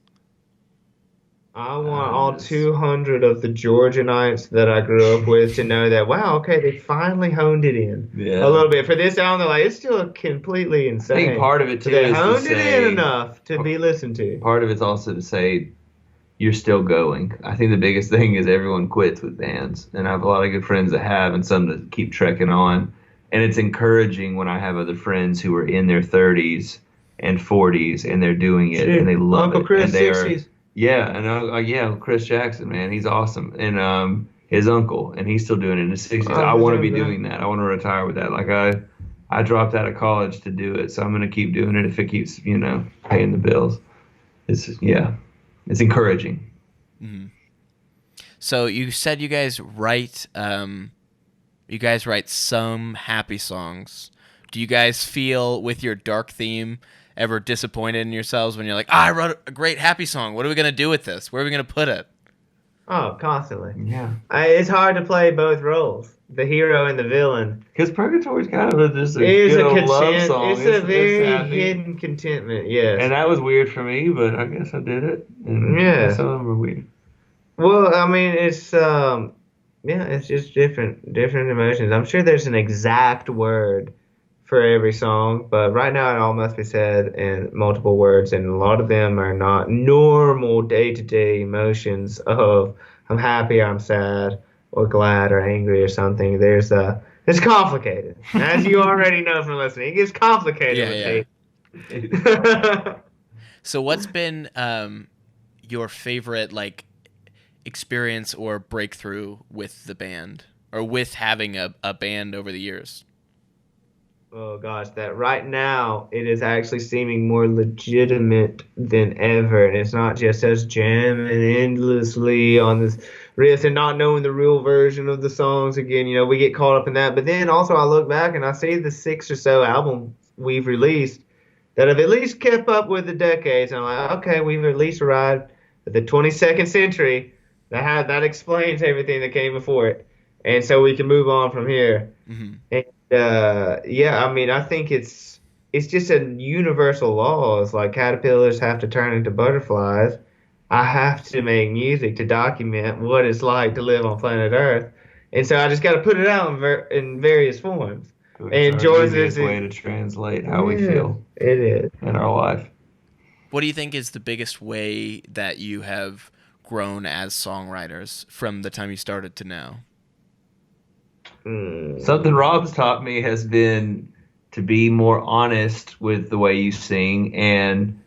I want all Just- 200 of the Georgianites that I grew up with to know that, wow, okay, they finally honed it in Yeah. a little bit. For this album, they're like, it's still completely I insane. think part of it But too they is to honed it in say enough to be listened to. part of it's also to say you're still going. I think the biggest thing is everyone quits with bands, and I have a lot of good friends that have, and some that keep trekking on. And it's encouraging when I have other friends who are in their 30s and 40s, and they're doing it, and they love Uncle it. Chris, And they are, 60s. yeah, and Chris Jackson, man, he's awesome, and his uncle, and he's still doing it in his 60s. Oh, I want to be yeah. doing that. I want to retire with that. Like I dropped out of college to do it, so I'm gonna keep doing it if it keeps, paying the bills. It's encouraging. Mm-hmm. So you said you guys write some happy songs. Do you guys feel with your dark theme ever disappointed in yourselves when you're like, I wrote a great happy song. What are we going to do with this? Where are we going to put it? Oh, constantly. Yeah. It's hard to play both roles, the hero and the villain. Because Purgatory's kind of just a It is good a old love song. It's a very happy. hidden contentment, yes. And that was weird for me, but I guess I did it. And Yeah. some of them were weird. Well, I mean, it's just different emotions. I'm sure there's an exact word for every song, but right now it all must be said in multiple words, and a lot of them are not normal day-to-day emotions of I'm happy, I'm sad, or glad, or angry, or something. It's complicated, as you already know from listening. It gets complicated with me. So what's been your favorite experience or breakthrough with the band or with having a band over the years? Oh gosh, that right now it is actually seeming more legitimate than ever, and it's not just us jamming endlessly on this riff and not knowing the real version of the songs again. We get caught up in that, but then also I look back and I see the 6 or so albums we've released that have at least kept up with the decades. And I'm like, okay, we've at least arrived at the 22nd century. That explains everything that came before it, and so we can move on from here. Mm-hmm. And I mean, I think it's just a universal law. It's like caterpillars have to turn into butterflies. I have to make music to document what it's like to live on planet Earth, and so I just got to put it out in various forms. It's our easiest way to translate how we feel It is. in our life. What do you think is the biggest way that you have grown as songwriters from the time you started to now? Something Rob's taught me has been to be more honest with the way you sing and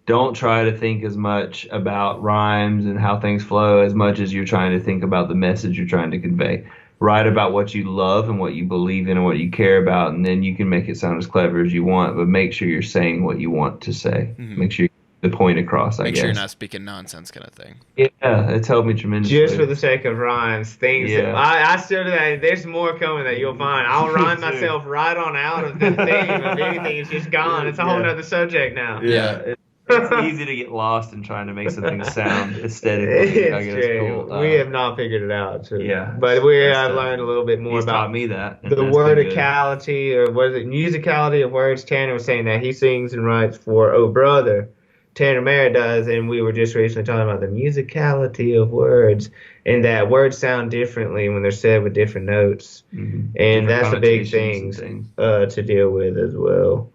don't try to think as much about rhymes and how things flow as much as you're trying to think about the message you're trying to convey. Write about what you love and what you believe in and what you care about, and then you can make it sound as clever as you want, but make sure you're saying what you want to say. Make sure you get the point across, I Make guess. sure you're not speaking nonsense kind of thing. Yeah, it's helped me tremendously. Just for the sake of rhymes, things. Yeah. I still do that. There's more coming that you'll find. I'll rhyme myself right on out of the theme. If anything, it's just gone. It's a whole nother subject now. Yeah. It's easy to get lost in trying to make something sound aesthetically. It's true. Cool. We have not figured it out. Too. Yeah. But I've learned a little bit more He's about taught me that. the wordicality, or what is it, musicality of words. Tanner was saying that he sings and writes for Oh Brother. Tanner Merritt does, and we were just recently talking about the musicality of words, and that words sound differently when they're said with different notes. Mm-hmm. And Different that's the big connotations things and to deal with as well.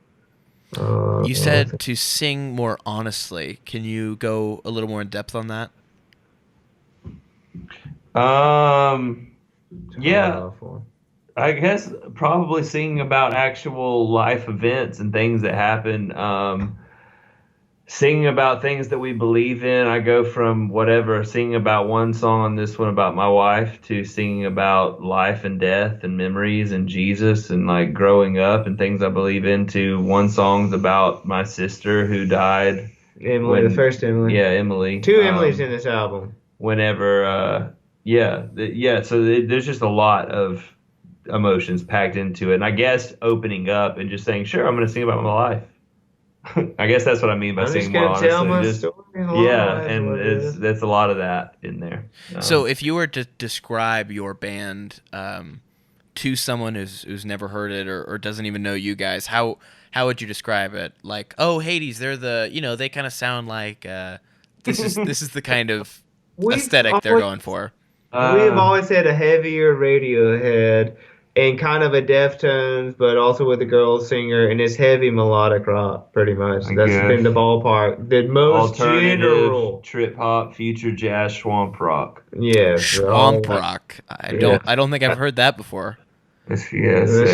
You said to sing more honestly. Can you go a little more in depth on that? Yeah. I guess probably singing about actual life events and things that happen. Singing about things that we believe in. I go from singing about one song on this one about my wife to singing about life and death and memories and Jesus and like growing up and things I believe in, to one song's about my sister who died. Emily, the first Emily. Yeah, Emily. Two Emilys in this album. So there's just a lot of emotions packed into it. And I guess opening up and just saying, sure, I'm going to sing about my life. I guess that's what I mean by singing more honestly. Tell my story and that's a lot of that in there. So if you were to describe your band to someone who's never heard it or doesn't even know you guys, how would you describe it? Like, oh, Haedes, they're they kind of sound like this is the kind of aesthetic they're going for. We have always had a heavier Radiohead and kind of a Deftones, but also with a girl singer, and it's heavy melodic rock, pretty much. That's been the ballpark. The most general trip hop, future jazz, swamp rock. Yeah, swamp rock. I don't think I've heard that before. The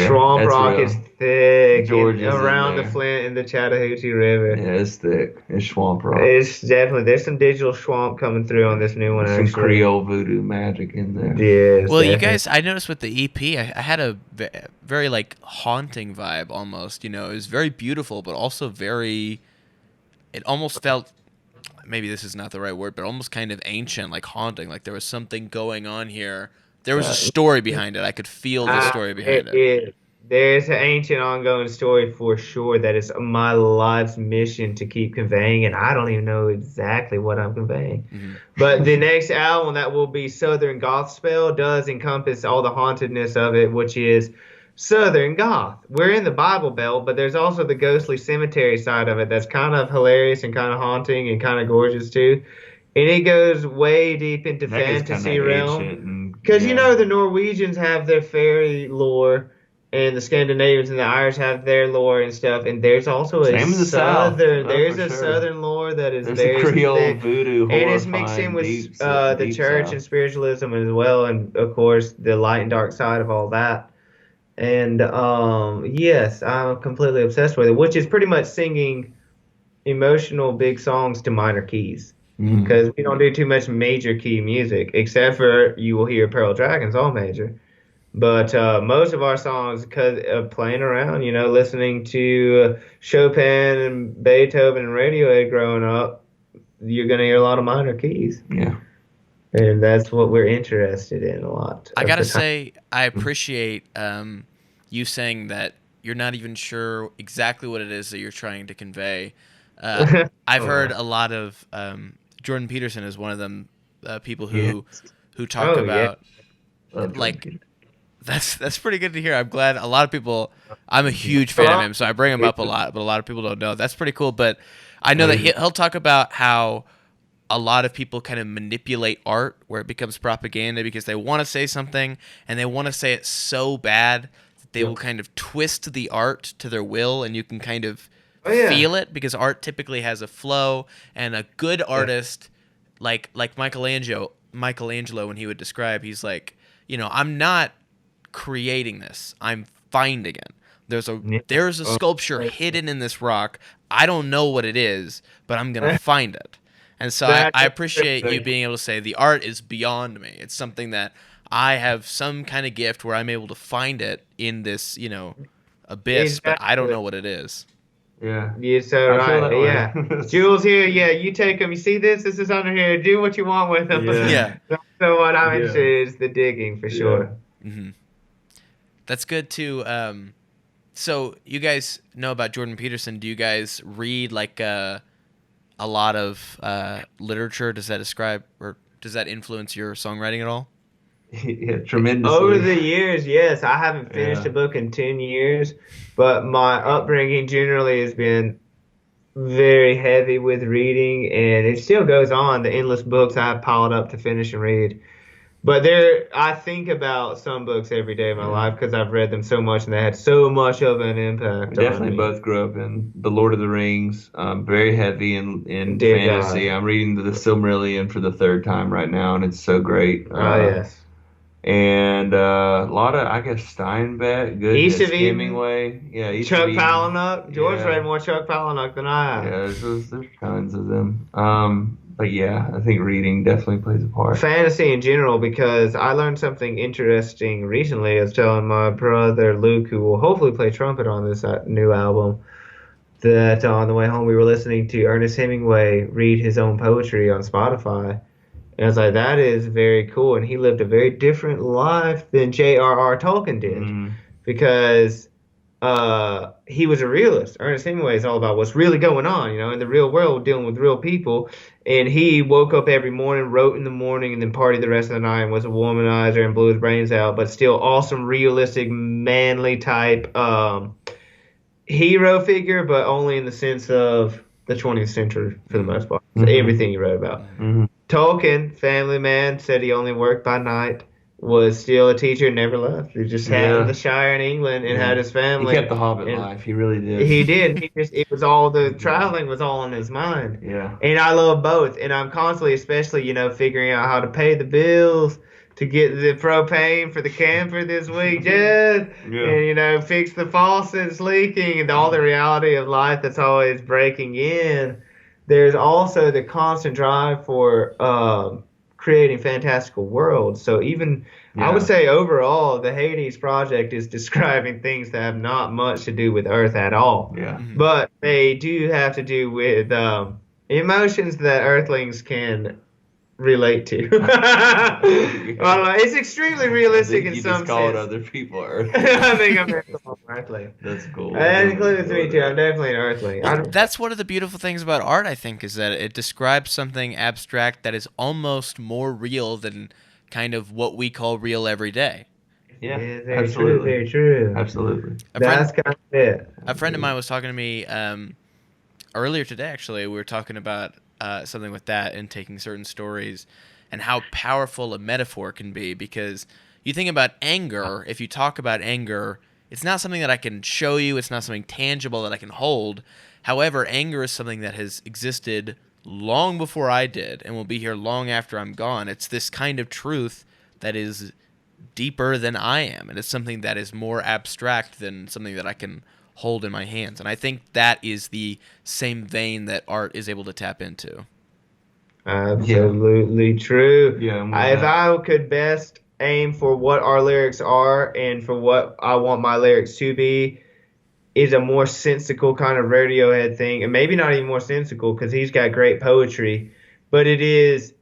swamp rock is thick around the Flint and the Chattahoochee River. Yeah, it's thick. It's swamp rock. It's definitely, there's some digital swamp coming through on this new one. Some Creole voodoo magic in there. Yes, well, definitely. You guys, I noticed with the EP, I had a very like haunting vibe almost. It was very beautiful, but also very. It almost felt. Maybe this is not the right word, but almost kind of ancient, like haunting. Like there was something going on here. There was a story behind it. I could feel the story behind it. There's an ancient ongoing story for sure that is my life's mission to keep conveying, and I don't even know exactly what I'm conveying. Mm-hmm. But the next album that will be Southern Goth Spell does encompass all the hauntedness of it, which is Southern Goth. We're in the Bible Belt, but there's also the ghostly cemetery side of it that's kind of hilarious and kind of haunting and kind of gorgeous too. And it goes way deep into fantasy realm. Because, the Norwegians have their fairy lore, and the Scandinavians and the Irish have their lore and stuff. And there's also southern lore that is very Creole thick. voodoo, and it's mixed in with the church and spiritualism as well. And, of course, the light and dark side of all that. And, yes, I'm completely obsessed with it, which is pretty much singing emotional big songs to minor keys. Because we don't do too much major key music, except for you will hear Pearl Dragons all major. But most of our songs, because of playing around, listening to Chopin and Beethoven and Radiohead growing up, you're going to hear a lot of minor keys. Yeah. And that's what we're interested in a lot. I got to say, I appreciate you saying that you're not even sure exactly what it is that you're trying to convey. I've heard a lot of... Jordan Peterson is one of them people who talk about that's pretty good to hear. I'm glad a lot of people. I'm a huge fan of him, so I bring him up a lot. But a lot of people don't know. That's pretty cool. But I know that he'll talk about how a lot of people kind of manipulate art where it becomes propaganda because they want to say something and they want to say it so bad that they will kind of twist the art to their will, and you can kind of. Feel it because art typically has a flow, and a good artist like Michelangelo when he would describe, he's like, I'm not creating this, I'm finding it. There's a Yeah. there's a sculpture hidden in this rock. I don't know what it is, but I'm gonna find it. And so I appreciate you being able to say the art is beyond me. It's something that I have some kind of gift where I'm able to find it in this, abyss, but I don't know what it is. Yeah. You're so I feel right. that way. Yeah. Jules here. Yeah, you take them. You see this? This is under here. Do what you want with them. Yeah. Yeah. So what I'm Yeah. interested in is the digging for sure. Hmm. That's good too. So you guys know about Jordan Peterson. Do you guys read like a lot of literature? Does that describe or does that influence your songwriting at all? Yeah, tremendously. Over the years, yes. I haven't finished a book in 10 years, but my upbringing generally has been very heavy with reading, and it still goes on. The endless books I have piled up to finish and read. But I think about some books every day of my life because I've read them so much and they had so much of an impact We on definitely me. both grew up in The Lord of the Rings, very heavy in Dear fantasy. God. I'm reading the Silmarillion for the third time right now, and it's so great. Oh, yes. And a lot of, I guess, Steinbeck, goodness, East of Eden, Hemingway. Yeah, East Chuck of Eden. Palahniuk. George Yeah. read more Chuck Palahniuk than I have. Yeah, there's tons of them. But yeah, I think reading definitely plays a part. Fantasy in general, because I learned something interesting recently. I was telling my brother Luke, who will hopefully play trumpet on this new album, that on the way home we were listening to Ernest Hemingway read his own poetry on Spotify. And I was like, that is very cool. And he lived a very different life than J.R.R. Tolkien did, because he was a realist. Ernest Hemingway is all about what's really going on, in the real world, dealing with real people. And he woke up every morning, wrote in the morning, and then partied the rest of the night and was a womanizer and blew his brains out, but still awesome, realistic, manly type hero figure, but only in the sense of the 20th century for the most part. So everything he wrote about. Tolkien, family man, said he only worked by night. Was still a teacher, never left. He just had in the Shire in England and had his family. He kept the Hobbit life. He really did. He did. It was all the traveling was all in his mind. Yeah. And I love both. And I'm constantly, especially, figuring out how to pay the bills to get the propane for the camper this week, and fix the faucets leaking and all the reality of life that's always breaking in. There's also the constant drive for creating fantastical worlds. So even I would say overall the Haedes project is describing things that have not much to do with Earth at all. Yeah. But they do have to do with emotions that Earthlings can relate to. Well, it's extremely realistic in some sense. You just called other people Earthlings. I think I'm an Earthling. That's cool. That includes me too. I'm definitely an Earthling. That's one of the beautiful things about art, I think, is that it describes something abstract that is almost more real than kind of what we call real every day. Yeah, very absolutely. True, very true. Absolutely. That's kind of it. A friend of mine was talking to me earlier today, actually. We were talking about something with that and taking certain stories and how powerful a metaphor can be, because you think about anger. If you talk about anger, it's not something that I can show you. It's not something tangible that I can hold. However, anger is something that has existed long before I did and will be here long after I'm gone. It's this kind of truth that is deeper than I am, and it's something that is more abstract than something that I can hold in my hands. And I think that is the same vein that art is able to tap into. Absolutely true. Yeah, If I could best aim for what our lyrics are and for what I want my lyrics to be, is a more sensical kind of Radiohead thing, and maybe not even more sensical because he's got great poetry, but it is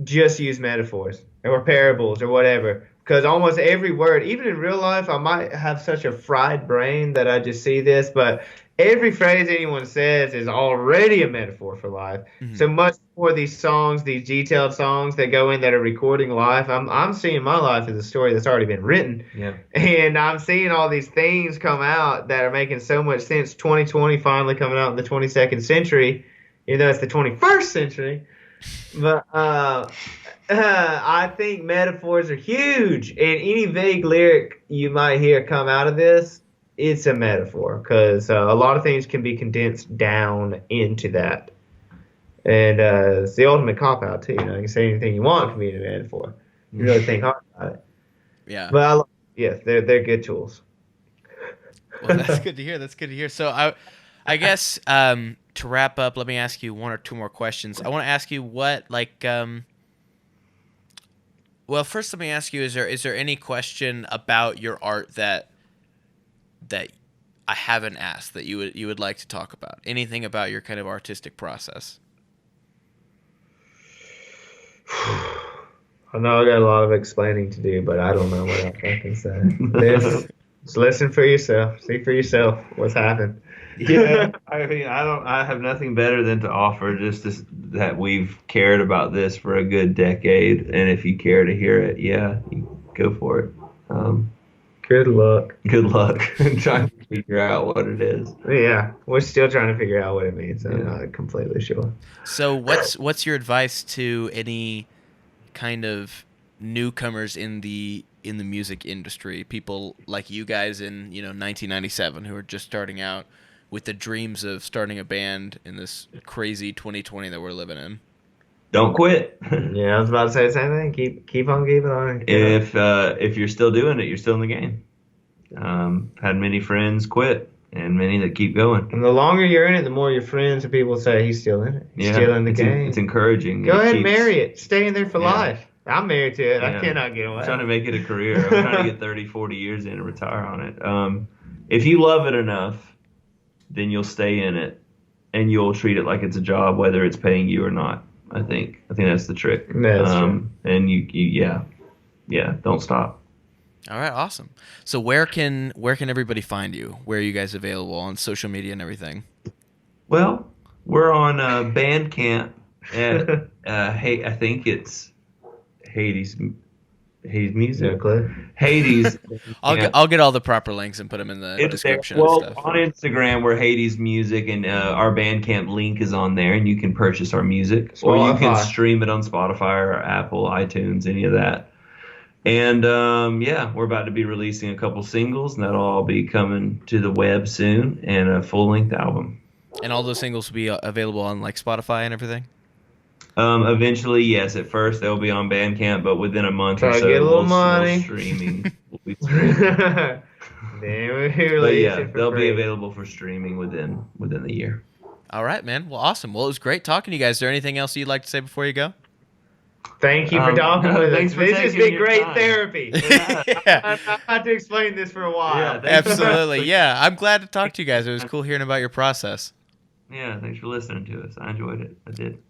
just use metaphors or parables or whatever. Because almost every word, even in real life, I might have such a fried brain that I just see this, but every phrase anyone says is already a metaphor for life. So much more these songs, these detailed songs that go in that are recording life, I'm seeing my life as a story that's already been written. Yeah. And I'm seeing all these things come out that are making so much sense. 2020 finally coming out in the 22nd century, even though it's the 21st century. But I think metaphors are huge, and any vague lyric you might hear come out of this, it's a metaphor, because a lot of things can be condensed down into that. And it's the ultimate cop-out, too. You can say anything you want can be a metaphor. You really think hard about it. Yeah. But yes, they're good tools. Well, that's good to hear. That's good to hear. So I guess to wrap up, let me ask you one or two more questions. I want to ask you what well, first let me ask you: is there any question about your art that I haven't asked that you would like to talk about? Anything about your kind of artistic process? I know I got a lot of explaining to do, but I don't know what else I can say. Just listen for yourself. See for yourself what's happened. Yeah, I mean, I have nothing better than to offer just that we've cared about this for a good decade, and if you care to hear it, yeah, you go for it. Good luck. Good luck trying to figure out what it is. Yeah, we're still trying to figure out what it means. I'm Yeah. not completely sure. So what's your advice to any kind of newcomers in the music industry, people like you guys in 1997 who are just starting out with the dreams of starting a band in this crazy 2020 that we're living in? Don't quit. Yeah, I was about to say the same thing. Keep on keeping on. If you're still doing it, you're still in the game. Had many friends quit, and many that keep going. And the longer you're in it, the more your friends and people say he's still in it. He's still in the game. It's encouraging. Go ahead and marry it. Stay in there for Yeah. life. I'm married to it. Yeah. I cannot get away. I'm trying to make it a career. I'm trying to get 30, 40 years in and retire on it. If you love it enough, then you'll stay in it, and you'll treat it like it's a job, whether it's paying you or not. I think that's the trick. That's true. And you don't stop. All right, awesome. So where can everybody find you? Where are you guys available on social media and everything? Well, we're on Bandcamp at I think it's Haedes Music. Haedes. I'll get all the proper links and put them in the description. Well, and stuff. on Instagram we're Haedes Music, and our Bandcamp link is on there, and you can purchase our music, or you can stream it on Spotify or Apple, iTunes, any of that. And we're about to be releasing a couple singles, and that'll all be coming to the web soon, and a full-length album. And all those singles will be available on like Spotify and everything? Eventually, yes. At first, they'll be on Bandcamp, but within a month or so, get a little money. We'll be streaming. Then they'll be available for streaming within the year. All right, man. Well, awesome. Well, it was great talking to you guys. Is there anything else you'd like to say before you go? Thank you for talking with us. This has been great therapy. Yeah. I've had to explain this for a while. Yeah, Absolutely. Yeah, I'm glad to talk to you guys. It was cool hearing about your process. Yeah, thanks for listening to us. I enjoyed it. I did.